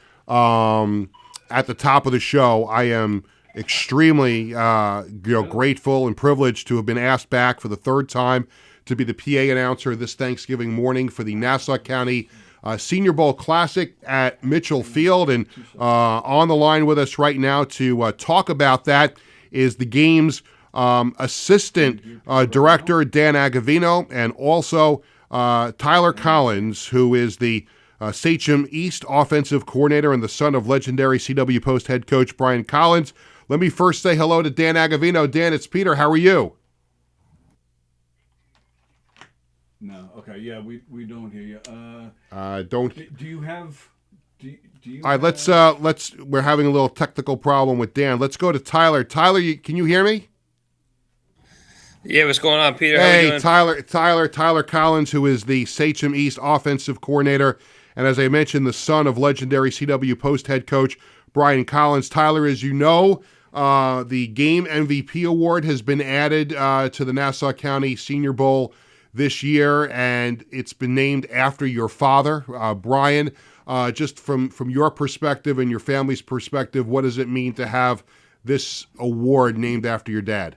at the top of the show, I am extremely grateful and privileged to have been asked back for the 3rd time to be the PA announcer this Thanksgiving morning for the Nassau County Senior Bowl Classic at Mitchell Field. And on the line with us right now to talk about that is the game's assistant director, Dan Agavino, and also Tyler Collins, who is the Sachem East offensive coordinator and the son of legendary CW Post head coach Brian Collins. Let me first say hello to Dan Agavino. Dan, it's Peter. How are you? No. Okay. Yeah, we don't hear you. Don't. Do you have? Do you? All right. Let's. We're having a little technical problem with Dan. Let's go to Tyler. Tyler, can you hear me? Yeah, what's going on, Peter? Hey, How you doing? Tyler Collins, who is the Sachem East offensive coordinator, and as I mentioned, the son of legendary CW Post head coach Brian Collins. Tyler, as you know, the game MVP award has been added to the Nassau County Senior Bowl this year, and it's been named after your father, Brian. Just from your perspective and your family's perspective, what does it mean to have this award named after your dad?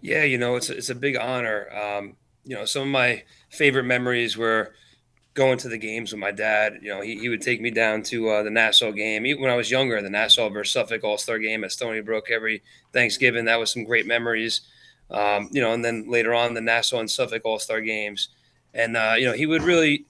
Yeah, it's a big honor. Some of my favorite memories were going to the games with my dad. He would take me down to the Nassau game. Even when I was younger, the Nassau versus Suffolk All-Star game at Stony Brook every Thanksgiving. That was some great memories. And then later on, the Nassau and Suffolk All-Star games. And, he would really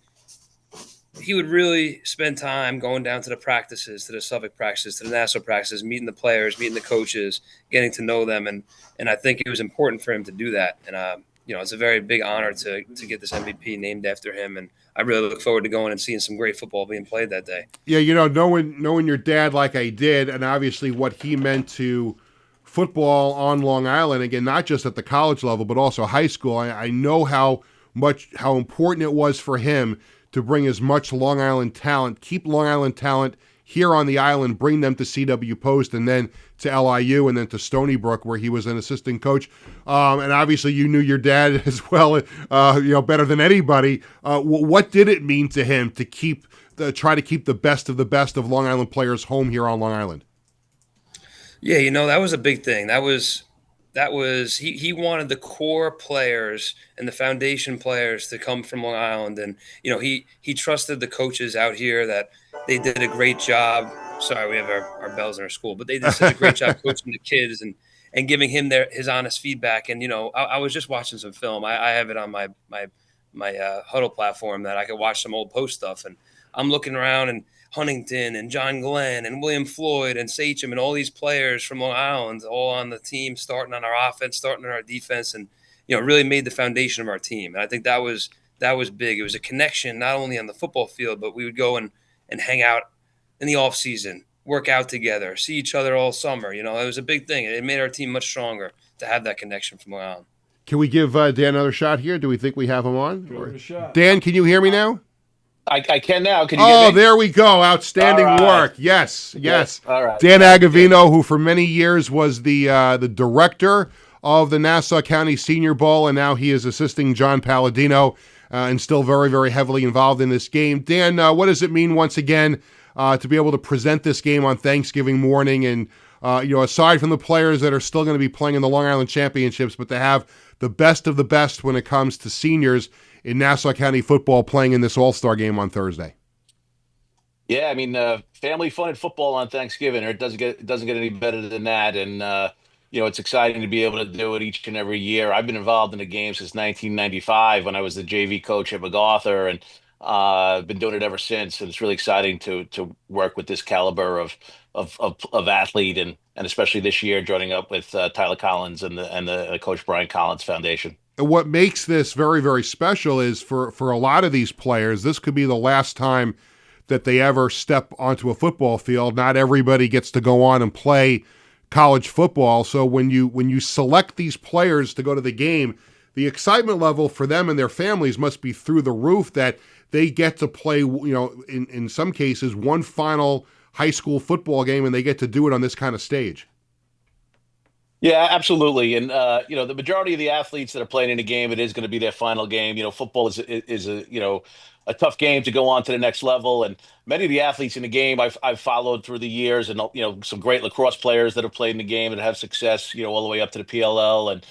he would really spend time going down to the practices, to the Suffolk practices, to the Nassau practices, meeting the players, meeting the coaches, getting to know them, and I think it was important for him to do that. And it's a very big honor to get this MVP named after him, and I really look forward to going and seeing some great football being played that day. Yeah, knowing your dad like I did, and obviously what he meant to football on Long Island, again, not just at the college level, but also high school. I know how important it was for him to bring as much Long Island talent, keep Long Island talent here on the island, bring them to CW Post, and then to LIU, and then to Stony Brook, where he was an assistant coach. And obviously, you knew your dad as well, better than anybody. What did it mean to him to try to keep the best of Long Island players home here on Long Island? Yeah, that was a big thing. That was he wanted the core players and the foundation players to come from Long Island, and he trusted the coaches out here that they did a great job. Sorry, we have our bells in our school, but they just did a great job coaching the kids and giving him his honest feedback. And I was just watching some film. I have it on my Huddle platform that I could watch some old post stuff, and I'm looking around and Huntington and John Glenn and William Floyd and Sachem and all these players from Long Island all on the team, starting on our offense, starting on our defense, and really made the foundation of our team. And I think that was big. It was a connection not only on the football field, but we would go and hang out in the off season, work out together, see each other all summer. It was a big thing. It made our team much stronger to have that connection from Long Island. Can we give Dan another shot here? Do we think we have him on? Give it a shot. Dan, can you hear me now? I can now. Can you hear me? Oh, there we go. Outstanding work. Yes. All right. Dan Agavino, who for many years was the director of the Nassau County Senior Bowl, and now he is assisting John Palladino and still very, very heavily involved in this game. Dan, what does it mean once again to be able to present this game on Thanksgiving morning and, aside from the players that are still going to be playing in the Long Island Championships, but to have the best of the best when it comes to seniors in Nassau County football playing in this All-Star game on Thursday? Yeah, I mean, family-funded football on Thanksgiving. It doesn't get any better than that, and it's exciting to be able to do it each and every year. I've been involved in the game since 1995 when I was the JV coach at MacArthur, and I've been doing it ever since. And it's really exciting to work with this caliber of athlete, and especially this year joining up with Tyler Collins and the Coach Brian Collins Foundation. And what makes this very, very special is for a lot of these players, this could be the last time that they ever step onto a football field. Not everybody gets to go on and play college football. So when you select these players to go to the game, the excitement level for them and their families must be through the roof that they get to play, in some cases, one final high school football game, and they get to do it on this kind of stage. Yeah, absolutely. And, the majority of the athletes that are playing in a game, it is going to be their final game. Football is a tough game to go on to the next level. And many of the athletes in the game I've followed through the years, and, some great lacrosse players that have played in the game and have success, all the way up to the PLL, and,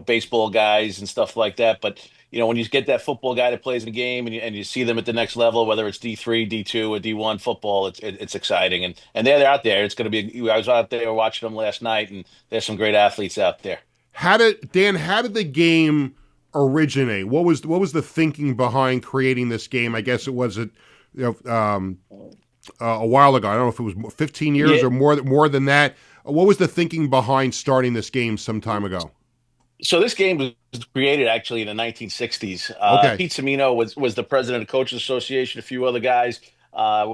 baseball guys and stuff like that. But, when you get that football guy that plays in the game and you see them at the next level, whether it's D3, D2, or D1 football, it's exciting. And they're out there. It's going to be. I was out there watching them last night, and there's some great athletes out there. How did the game originate? What was the thinking behind creating this game? I guess it was a while ago. I don't know if it was 15 years or more than that. What was the thinking behind starting this game some time ago? So this game was created actually in the 1960s. Okay. Pete Semino was the president of Coaches Association, a few other guys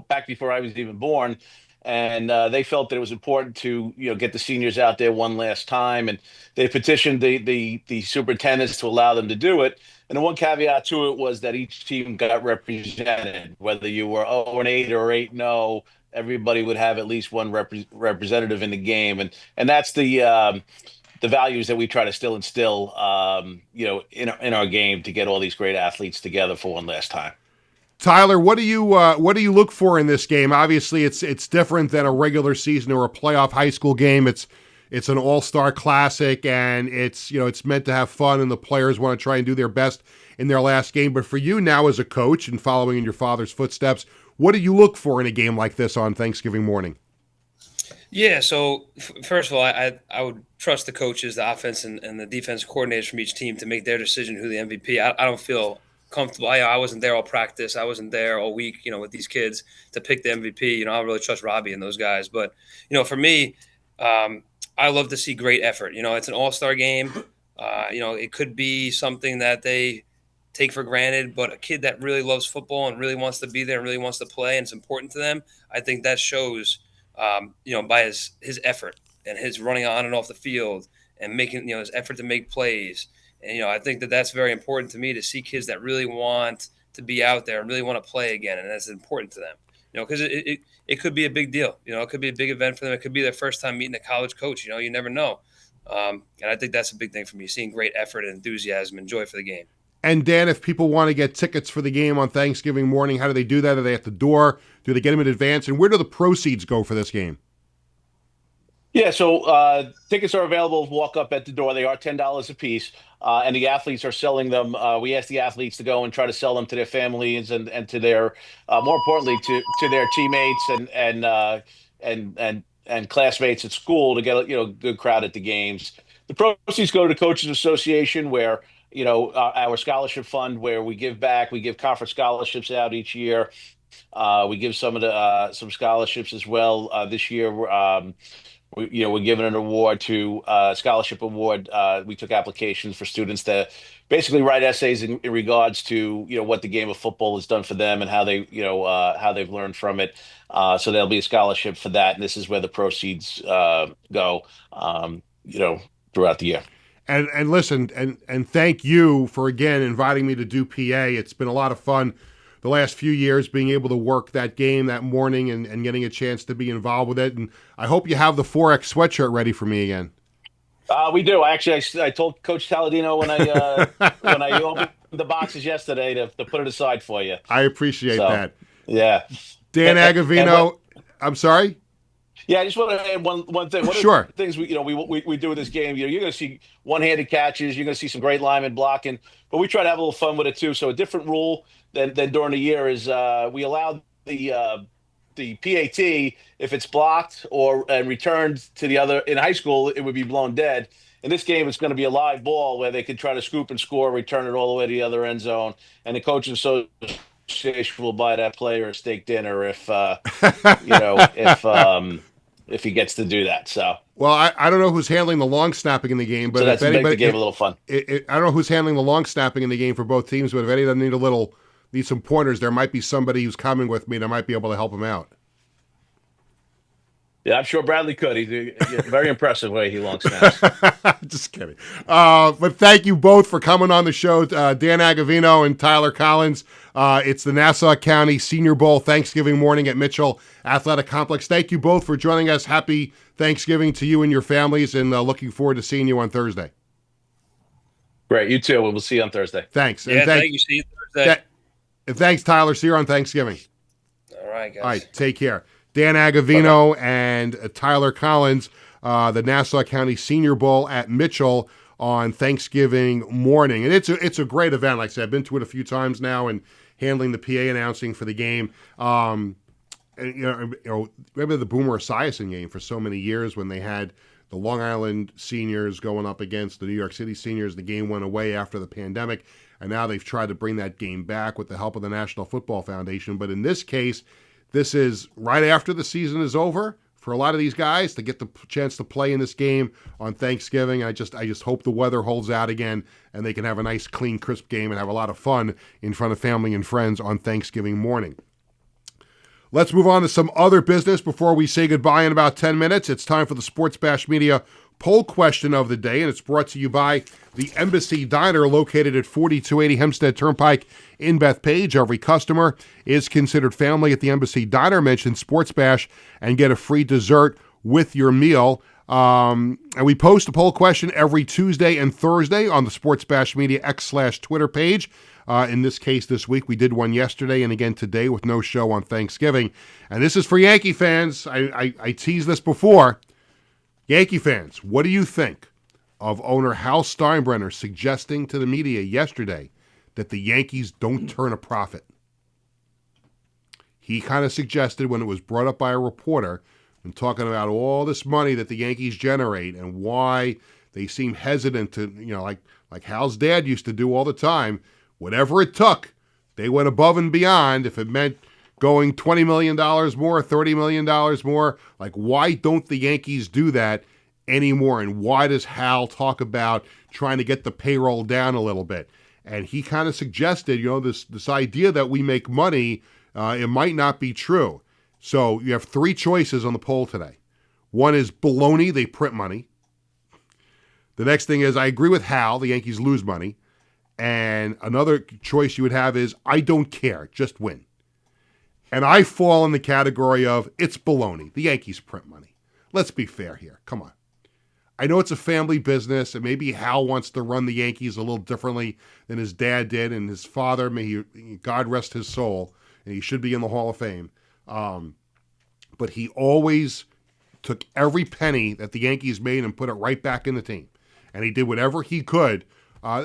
back before I was even born. And they felt that it was important to get the seniors out there one last time. And they petitioned the superintendents to allow them to do it. And the one caveat to it was that each team got represented, whether you were 0-8 or 8-0. Everybody would have at least one representative in the game. And that's the values that we try to still instill, in our game to get all these great athletes together for one last time. Tyler, what do you look for in this game? Obviously, it's different than a regular season or a playoff high school game. It's an all-star classic, and it's meant to have fun, and the players want to try and do their best in their last game. But for you now as a coach and following in your father's footsteps, what do you look for in a game like this on Thanksgiving morning? Yeah, so first of all, I would trust the coaches, the offense and the defense coordinators from each team to make their decision who the MVP. I don't feel comfortable. I wasn't there all practice. I wasn't there all week, with these kids to pick the MVP. I really trust Robbie and those guys. But, for me, I love to see great effort. It's an all-star game. It could be something that they take for granted, but a kid that really loves football and really wants to be there and really wants to play and it's important to them, I think that shows, by his effort and his running on and off the field and making, his effort to make plays. And, I think that that's very important to me, to see kids that really want to be out there and really want to play again. And that's important to them, because it could be a big deal. It could be a big event for them. It could be their first time meeting a college coach. You never know. And I think that's a big thing for me, seeing great effort and enthusiasm and joy for the game. And Dan, if people want to get tickets for the game on Thanksgiving morning, how do they do that? Are they at the door? Do they get them in advance? And where do the proceeds go for this game? Yeah, so tickets are available. Walk up at the door. They are $10 a piece, and the athletes are selling them. We ask the athletes to go and try to sell them to their families and to their, more importantly, to their teammates and classmates at school to get a good crowd at the games. The proceeds go to the Coaches Association, where our scholarship fund, where we give back. We give conference scholarships out each year. We give some scholarships as well. This year, we're giving an award to scholarship award. We took applications for students to basically write essays in regards to what the game of football has done for them and how they how they've learned from it. So there'll be a scholarship for that, and this is where the proceeds go. Throughout the year. And listen, and thank you for again inviting me to do PA. It's been a lot of fun the last few years being able to work that game that morning and getting a chance to be involved with it. And I hope you have the 4X sweatshirt ready for me again. We do. Actually, I told Coach Taladino when I opened the boxes yesterday to put it aside for you. I appreciate that. Yeah. Dan Agavino, I'm sorry? Yeah, I just want to add one thing. One Sure. of the things we do with this game, you're going to see one-handed catches, you're going to see some great linemen blocking, but we try to have a little fun with it too. So a different rule than during the year is we allow the PAT, if it's blocked and returned to the other. In high school, it would be blown dead. In this game, it's going to be a live ball where they could try to scoop and score, return it all the way to the other end zone, and the Coaches Association will buy that player a steak dinner if he gets to do that. So, well, I don't know who's handling the long snapping in the game, but so that's if anybody, make the game a little fun. I don't know who's handling the long snapping in the game for both teams, but if any of them need some pointers, there might be somebody who's coming with me that might be able to help them out. Yeah, I'm sure Bradley could. He's very impressive way he long snaps. Just kidding. But thank you both for coming on the show, Dan Agavino and Tyler Collins. It's the Nassau County Senior Bowl Thanksgiving morning at Mitchell Athletic Complex. Thank you both for joining us. Happy Thanksgiving to you and your families, and looking forward to seeing you on Thursday. Great. You too. We'll see you on Thursday. Thanks. Yeah, thank you. See you Thursday. And thanks, Tyler. See you on Thanksgiving. All right, guys. All right, take care. Dan Agavino and Tyler Collins, the Nassau County Senior Bowl at Mitchell on Thanksgiving morning. And it's a great event. Like I said, I've been to it a few times now and handling the PA announcing for the game. And, remember the Boomer Esiason game for so many years when they had the Long Island seniors going up against the New York City seniors. The game went away after the pandemic, and now they've tried to bring that game back with the help of the National Football Foundation. But in this case, this is right after the season is over for a lot of these guys to get the chance to play in this game on Thanksgiving. I just hope the weather holds out again and they can have a nice, clean, crisp game and have a lot of fun in front of family and friends on Thanksgiving morning. Let's move on to some other business before we say goodbye in about 10 minutes. It's time for the Sports Bash Media poll question of the day, and it's brought to you by the Embassy Diner located at 4280 Hempstead Turnpike in Bethpage. Every customer is considered family at the Embassy Diner. Mention Sports Bash and get a free dessert with your meal. And we post a poll question every Tuesday and Thursday on the Sports Bash Media X/Twitter page. In this case, this week, we did one yesterday and again today with no show on Thanksgiving. And this is for Yankee fans. I teased this before. Yankee fans, what do you think of owner Hal Steinbrenner suggesting to the media yesterday that the Yankees don't turn a profit? He kind of suggested when it was brought up by a reporter and talking about all this money that the Yankees generate and why they seem hesitant to, like Hal's dad used to do all the time, whatever it took, they went above and beyond. If it meant going $20 million more, $30 million more, like, why don't the Yankees do that anymore? And why does Hal talk about trying to get the payroll down a little bit? And he kind of suggested, this idea that we make money, it might not be true. So you have three choices on the poll today. One is baloney, they print money. The next thing is, I agree with Hal, the Yankees lose money. And another choice you would have is, I don't care, just win. And I fall in the category of, it's baloney, the Yankees print money. Let's be fair here, come on. I know it's a family business, and maybe Hal wants to run the Yankees a little differently than his dad did, and his father, God rest his soul, and he should be in the Hall of Fame. But he always took every penny that the Yankees made and put it right back in the team. And he did whatever he could.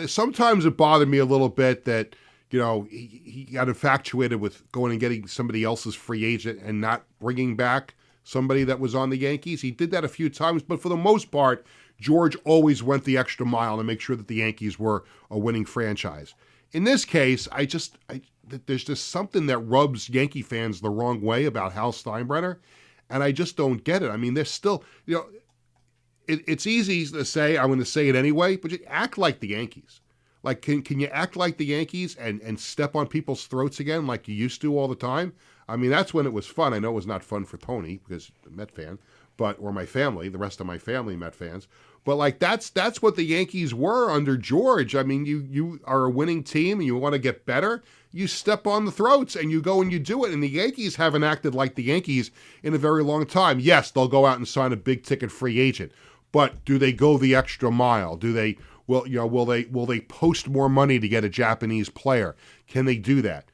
Sometimes it bothered me a little bit that, he got infatuated with going and getting somebody else's free agent and not bringing back somebody that was on the Yankees. He did that a few times, but for the most part, George always went the extra mile to make sure that the Yankees were a winning franchise. In this case, there's just something that rubs Yankee fans the wrong way about Hal Steinbrenner, and I just don't get it. I mean, there's still, it's easy to say, I'm going to say it anyway, but you act like the Yankees. Like, can you act like the Yankees and step on people's throats again like you used to all the time? I mean, that's when it was fun. I know it was not fun for Tony, because I'm a Met fan, or my family, the rest of my family Met fans. But, like, that's what the Yankees were under George. I mean, you are a winning team and you want to get better, you step on the throats and you go and you do it. And the Yankees haven't acted like the Yankees in a very long time. Yes, they'll go out and sign a big-ticket free agent. But do they go the extra mile? Will they post more money to get a Japanese player? Can they do that?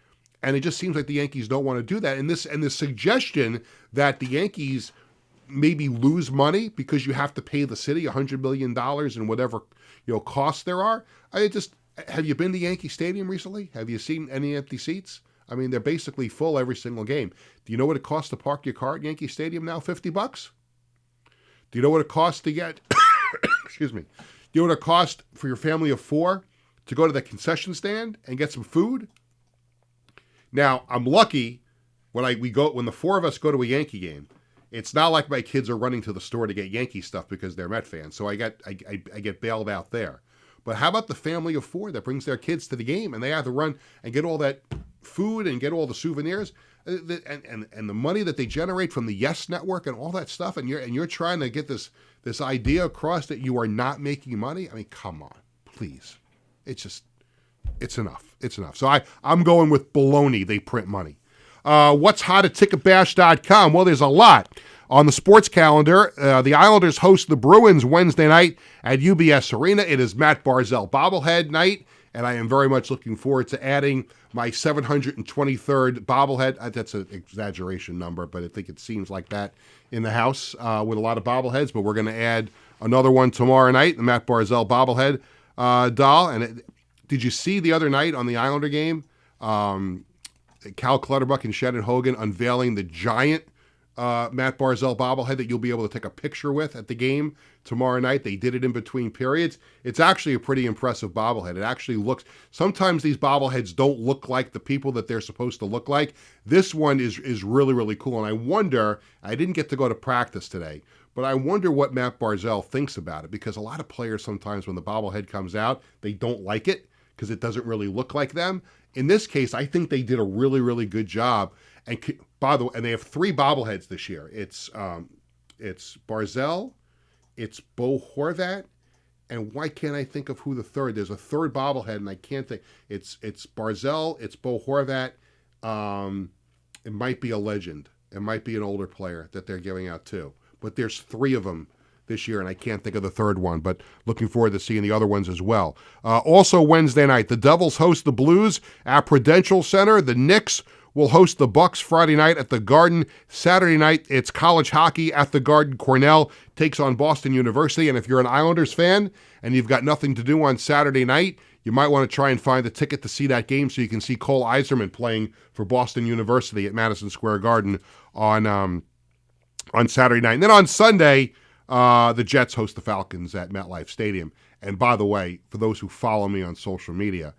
And it just seems like the Yankees don't want to do that. And the suggestion that the Yankees maybe lose money because you have to pay the city $100 million and whatever costs there are. Have you been to Yankee Stadium recently? Have you seen any empty seats? I mean, they're basically full every single game. Do you know what it costs to park your car at Yankee Stadium now? $50. Do you know what it costs to get? Excuse me. Do you know what it costs for your family of four to go to the concession stand and get some food? Now, I'm lucky when the four of us go to a Yankee game. It's not like my kids are running to the store to get Yankee stuff because they're Met fans. So I get bailed out there. But how about the family of four that brings their kids to the game and they have to run and get all that food and get all the souvenirs and the money that they generate from the Yes Network and all that stuff, and you're trying to get this idea across that you are not making money? I mean, come on, please. It's enough. It's enough. So I'm going with baloney. They print money. What's hot at ticketbash.com? Well, there's a lot. On the sports calendar, the Islanders host the Bruins Wednesday night at UBS Arena. It is Matt Barzal bobblehead night, and I am very much looking forward to adding my 723rd bobblehead. That's an exaggeration number, but I think it seems like that in the house with a lot of bobbleheads. But we're going to add another one tomorrow night, the Matt Barzal bobblehead doll. And did you see the other night on the Islander game, Cal Clutterbuck and Shannon Hogan unveiling the giant Matt Barzal bobblehead that you'll be able to take a picture with at the game tomorrow night? They did it in between periods. It's actually a pretty impressive bobblehead. It actually looks, sometimes these bobbleheads don't look like the people that they're supposed to look like. This one is really, really cool. And I wonder, I didn't get to go to practice today, but I wonder what Matt Barzal thinks about it, because a lot of players sometimes when the bobblehead comes out, they don't like it because it doesn't really look like them. In this case, I think they did a really, really good job. And by the way, and they have three bobbleheads this year. It's Barzal, it's Bo Horvat, and why can't I think of who the third? There's a third bobblehead, and I can't think. It's Barzal, it's Bo Horvat. It might be a legend. It might be an older player that they're giving out too. But there's three of them this year, and I can't think of the third one, but looking forward to seeing the other ones as well. Also Wednesday night, the Devils host the Blues at Prudential Center. The Knicks will host the Bucks Friday night at the Garden. Saturday night, it's college hockey at the Garden. Cornell takes on Boston University, and if you're an Islanders fan and you've got nothing to do on Saturday night, you might want to try and find a ticket to see that game so you can see Cole Eiserman playing for Boston University at Madison Square Garden on Saturday night. And then on Sunday, the Jets host the Falcons at MetLife Stadium. And by the way, for those who follow me on social media,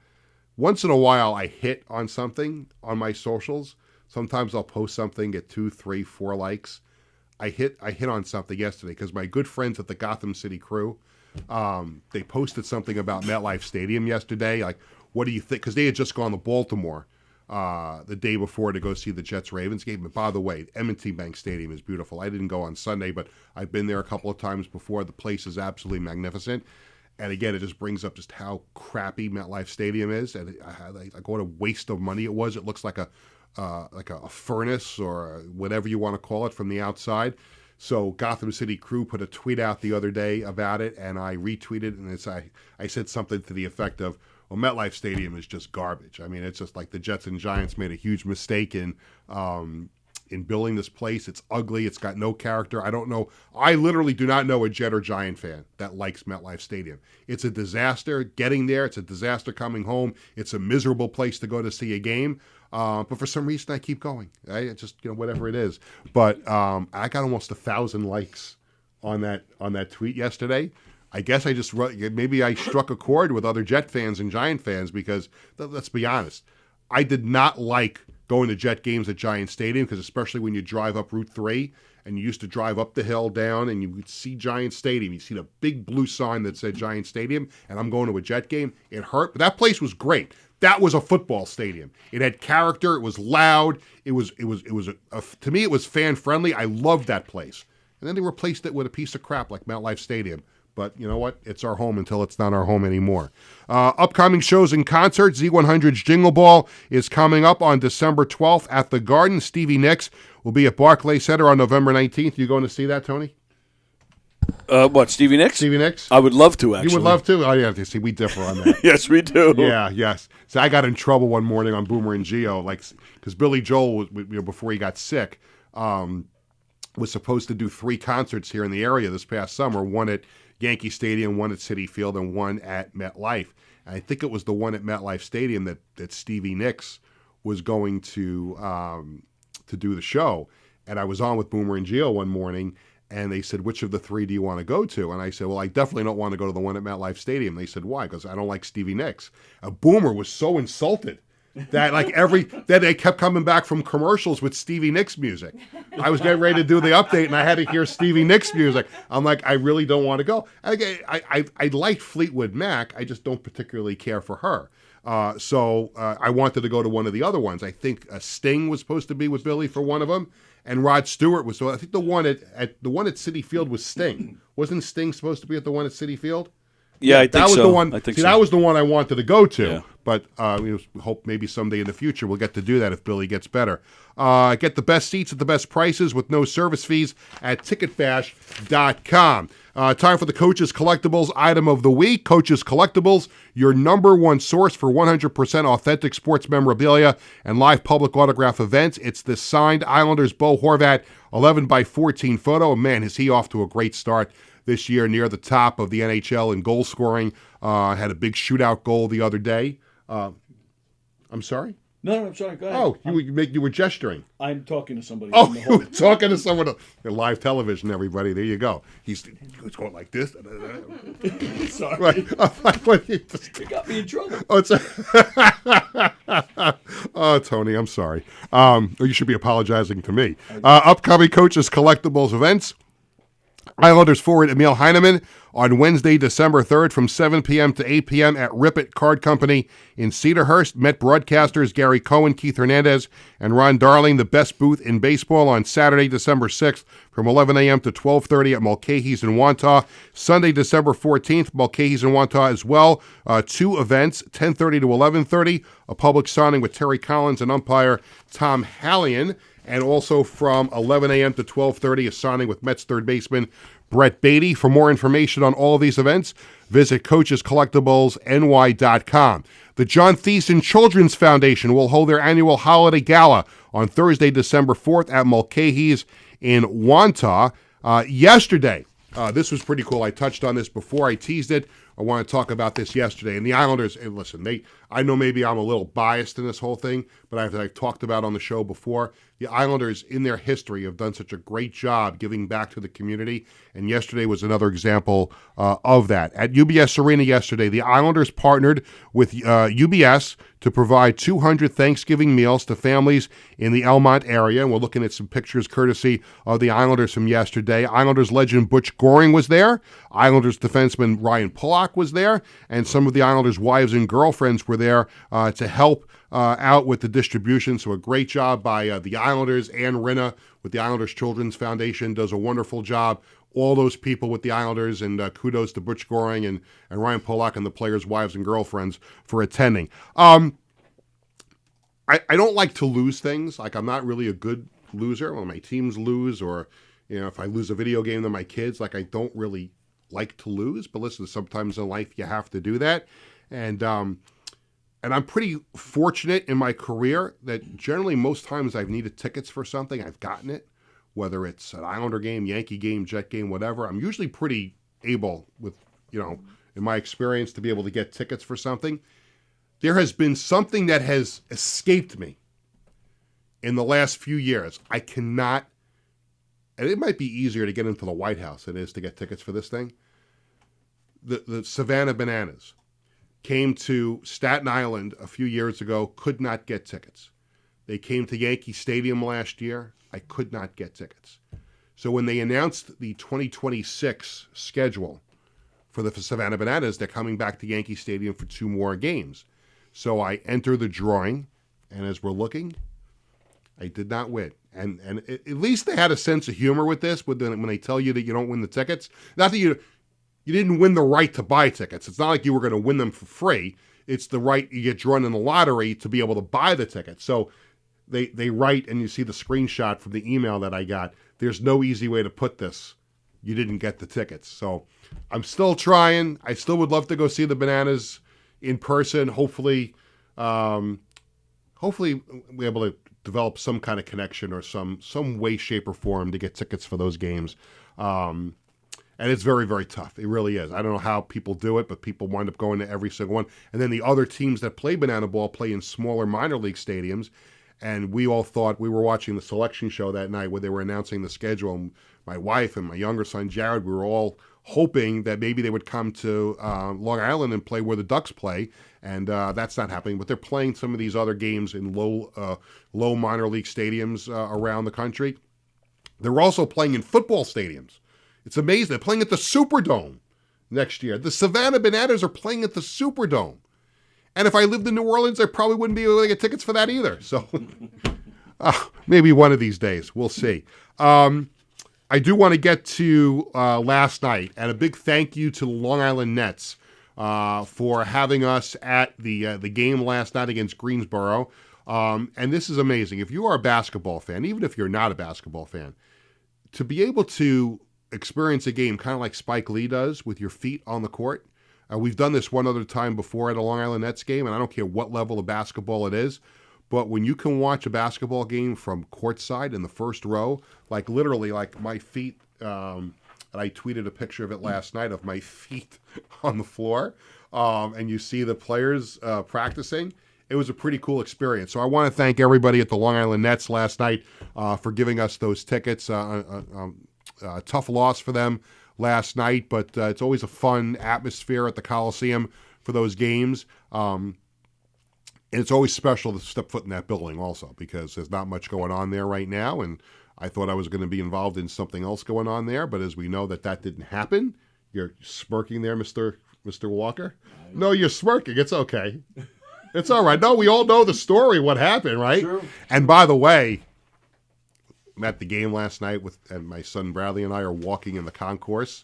once in a while I hit on something on my socials. Sometimes I'll post something, get 2, 3, 4 likes. I hit on something yesterday because my good friends at the Gotham City Crew, they posted something about MetLife Stadium yesterday. Like, what do you think? Because they had just gone to Baltimore the day before to go see the Jets-Ravens game. But by the way, M&T Bank Stadium is beautiful. I didn't go on Sunday, but I've been there a couple of times before. The place is absolutely magnificent. And again, it just brings up just how crappy MetLife Stadium is, and like what a waste of money it was. It looks like a furnace or whatever you want to call it from the outside. So Gotham City Crew put a tweet out the other day about it, and I retweeted, and I said something to the effect of, well, MetLife Stadium is just garbage. I mean, it's just like the Jets and Giants made a huge mistake in building this place. It's ugly. It's got no character. I don't know. I literally do not know a Jet or Giant fan that likes MetLife Stadium. It's a disaster getting there. It's a disaster coming home. It's a miserable place to go to see a game. But for some reason, I keep going. It's just, whatever it is. But I got almost 1,000 likes on that tweet yesterday. I guess maybe I struck a chord with other Jet fans and Giant fans because, let's be honest, I did not like going to Jet games at Giant Stadium because especially when you drive up Route 3 and you used to drive up the hill down and you would see Giant Stadium. You see the big blue sign that said Giant Stadium, and I'm going to a Jet game. It hurt, but that place was great. That was a football stadium. It had character. It was loud. To me, it was fan friendly. I loved that place. And then they replaced it with a piece of crap like MetLife Stadium. But you know what? It's our home until it's not our home anymore. Upcoming shows and concerts. Z100's Jingle Ball is coming up on December 12th at the Garden. Stevie Nicks will be at Barclays Center on November 19th. You going to see that, Tony? What, Stevie Nicks? Stevie Nicks? I would love to, actually. You would love to? Oh, yeah, see, we differ on that. Yes, we do. Yeah, yes. So I got in trouble one morning on Boomer and Geo, because Billy Joel, before he got sick, was supposed to do 3 concerts here in the area this past summer, one at Yankee Stadium, one at Citi Field, and one at MetLife. And I think it was the one at MetLife Stadium that Stevie Nicks was going to do the show. And I was on with Boomer and Geo one morning, and they said, which of the 3 do you want to go to? And I said, well, I definitely don't want to go to the one at MetLife Stadium. They said, why? Because I don't like Stevie Nicks. Boomer was so insulted that that they kept coming back from commercials with Stevie Nicks music. I was getting ready to do the update, and I had to hear Stevie Nicks music. I'm like, I really don't want to go. I liked Fleetwood Mac. I just don't particularly care for her. So I wanted to go to one of the other ones. I think Sting was supposed to be with Billy for one of them, and Rod Stewart was. So I think the one at Citi Field was Sting. Wasn't Sting supposed to be at the one at Citi Field? Yeah, I think that was so. the one. I think see, so. That was the one I wanted to go to. Yeah. But we hope maybe someday in the future we'll get to do that if Billy gets better. Get the best seats at the best prices with no service fees at ticketbash.com. Time for the Coach's Collectibles item of the week. Coach's Collectibles, your number one source for 100% authentic sports memorabilia and live public autograph events. It's the signed Islanders Bo Horvat 11x14 photo. Man, is he off to a great start this year, near the top of the NHL in goal scoring. Had a big shootout goal the other day. I'm sorry? No, I'm sorry. Go ahead. Oh, you were gesturing. I'm talking to somebody. Oh, you were talking to someone. Live television, everybody. There you go. He's going like this. Sorry. Right. You got me in trouble. Oh, Tony, I'm sorry. You should be apologizing to me. Upcoming Coaches Collectibles events. Islanders forward Emil Heineman on Wednesday, December 3rd from 7 p.m. to 8 p.m. at Rip-It Card Company in Cedarhurst. Met broadcasters Gary Cohen, Keith Hernandez, and Ron Darling, the best booth in baseball, on Saturday, December 6th from 11 a.m. to 12:30 at Mulcahy's in Wantagh. Sunday, December 14th, Mulcahy's in Wantagh as well. 2 events, 10:30 to 11:30, a public signing with Terry Collins and umpire Tom Hallion. And also from 11 a.m. to 12:30, a signing with Mets third baseman Brett Beatty. For more information on all of these events, visit coachescollectiblesny.com. The John Thiessen Children's Foundation will hold their annual holiday gala on Thursday, December 4th at Mulcahy's in Wantagh. Yesterday, this was pretty cool. I touched on this before. I teased it. I want to talk about this yesterday. And the Islanders, and listen, I know maybe I'm a little biased in this whole thing, but I've talked about on the show before, the Islanders in their history have done such a great job giving back to the community, and yesterday was another example of that. At UBS Arena yesterday, the Islanders partnered with UBS to provide 200 Thanksgiving meals to families in the Elmont area, and we're looking at some pictures courtesy of the Islanders from yesterday. Islanders legend Butch Goring was there. Islanders defenseman Ryan Pulock was there, and some of the Islanders' wives and girlfriends were there to help out with the distribution. So a great job by the Islanders. Ann Rinna with the Islanders Children's Foundation does a wonderful job. All those people with the Islanders, and kudos to Butch Goring and Ryan Pulock and the players' wives and girlfriends for attending. I don't like to lose things. Like, I'm not really a good loser when my teams lose, or if I lose a video game to my kids. Like, I don't really like to lose. But listen, sometimes in life you have to do that. And I'm pretty fortunate in my career that generally most times I've needed tickets for something, I've gotten it. Whether it's an Islander game, Yankee game, Jet game, whatever, I'm usually pretty able with, in my experience, to be able to get tickets for something. There has been something that has escaped me in the last few years. I cannot, and it might be easier to get into the White House than it is to get tickets for this thing. The Savannah Bananas came to Staten Island a few years ago, could not get tickets. They came to Yankee Stadium last year. I could not get tickets. So when they announced the 2026 schedule for the Savannah Bananas, they're coming back to Yankee Stadium for 2 more games. So I enter the drawing, and as we're looking, I did not win. And at least they had a sense of humor with this, when they tell you that you don't win the tickets. Not that you didn't win the right to buy tickets. It's not like you were going to win them for free. It's the right, you get drawn in the lottery to be able to buy the tickets. So they write, and you see the screenshot from the email that I got. There's no easy way to put this. You didn't get the tickets. So I'm still trying. I still would love to go see the Bananas in person. Hopefully we're able to develop some kind of connection or some way, shape, or form to get tickets for those games. And it's very, very tough. It really is. I don't know how people do it, but people wind up going to every single one. And then the other teams that play Banana Ball play in smaller minor league stadiums. And we all thought, we were watching the selection show that night where they were announcing the schedule. And my wife and my younger son, Jared, we were all hoping that maybe they would come to Long Island and play where the Ducks play. And that's not happening. But they're playing some of these other games in low minor league stadiums around the country. They're also playing in football stadiums. It's amazing. They're playing at the Superdome next year. The Savannah Bananas are playing at the Superdome. And if I lived in New Orleans, I probably wouldn't be able to get tickets for that either. So maybe one of these days. We'll see. I do want to get to last night, and a big thank you to the Long Island Nets for having us at the game last night against Greensboro. And this is amazing. If you are a basketball fan, even if you're not a basketball fan, to be able to experience a game kind of like Spike Lee does with your feet on the court. We've done this one other time before at a Long Island Nets game, and I don't care what level of basketball it is, but when you can watch a basketball game from courtside in the first row, like literally like my feet, and I tweeted a picture of it last night of my feet on the floor, and you see the players practicing, it was a pretty cool experience. So I want to thank everybody at the Long Island Nets last night for giving us those tickets. Tough loss for them last night, but it's always a fun atmosphere at the Coliseum for those games. And it's always special to step foot in that building also, because there's not much going on there right now. And I thought I was going to be involved in something else going on there, but as we know that didn't happen. You're smirking there, Mr. Walker? No, you're smirking. It's okay. It's all right. No, we all know the story, what happened, right? Sure. And by the way, I'm at the game last night and my son Bradley and I are walking in the concourse,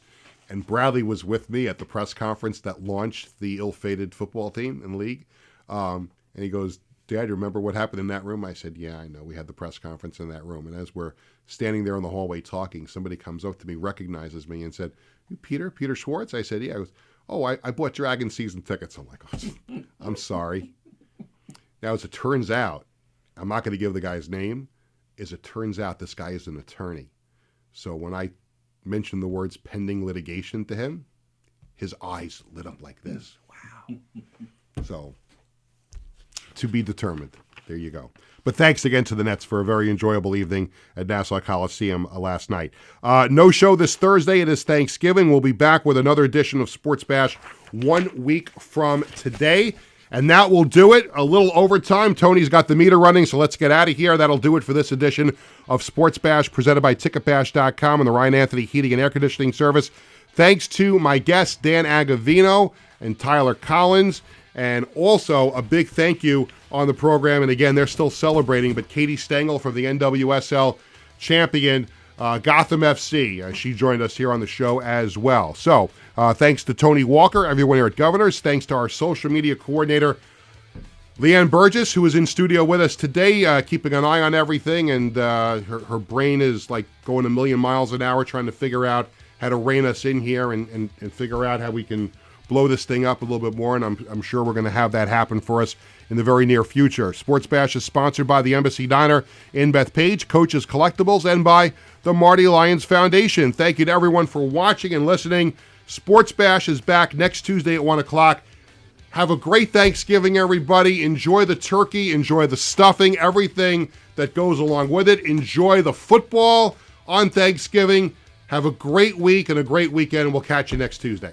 and Bradley was with me at the press conference that launched the ill-fated football team in the league. And he goes, "Dad, you remember what happened in that room?" I said, "Yeah, I know. We had the press conference in that room." And as we're standing there in the hallway talking, somebody comes up to me, recognizes me, and said, "You Peter Schwartz?" I said, "Yeah." He goes, "Oh, I bought Dragon season tickets." I'm like, "Oh, I'm sorry." Now, as it turns out, I'm not going to give the guy's name. As it turns out, this guy is an attorney. So when I mentioned the words pending litigation to him, his eyes lit up like this. Wow. So, to be determined. there you go. But thanks again to the Nets for a very enjoyable evening at Nassau Coliseum last night. No show this Thursday. It is Thanksgiving. We'll be back with another edition of Sports Bash 1 week from today. And that will do it. A little overtime. Tony's got the meter running, so let's get out of here. That'll do it for this edition of Sports Bash presented by TicketBash.com and the Ryan Anthony Heating and Air Conditioning Service. Thanks to my guests, Dan Agavino and Tyler Collins. And also a big thank you on the program. And again, they're still celebrating, but Katie Stengel from the NWSL champion, Gotham FC. She joined us here on the show as well. So thanks to Tony Walker, everyone here at Governors. Thanks to our social media coordinator, Leanne Burgess, who is in studio with us today, keeping an eye on everything. And her brain is like going a million miles an hour trying to figure out how to rein us in here and figure out how we can blow this thing up a little bit more, and I'm sure we're going to have that happen for us in the very near future. Sports Bash is sponsored by the Embassy Diner in Bethpage, Coach's Collectibles, and by the Marty Lyons Foundation. Thank you to everyone for watching and listening. Sports Bash is back next Tuesday at 1 o'clock. Have a great Thanksgiving, everybody. Enjoy the turkey, enjoy the stuffing, everything that goes along with it. Enjoy the football on Thanksgiving. Have a great week and a great weekend, and we'll catch you next Tuesday.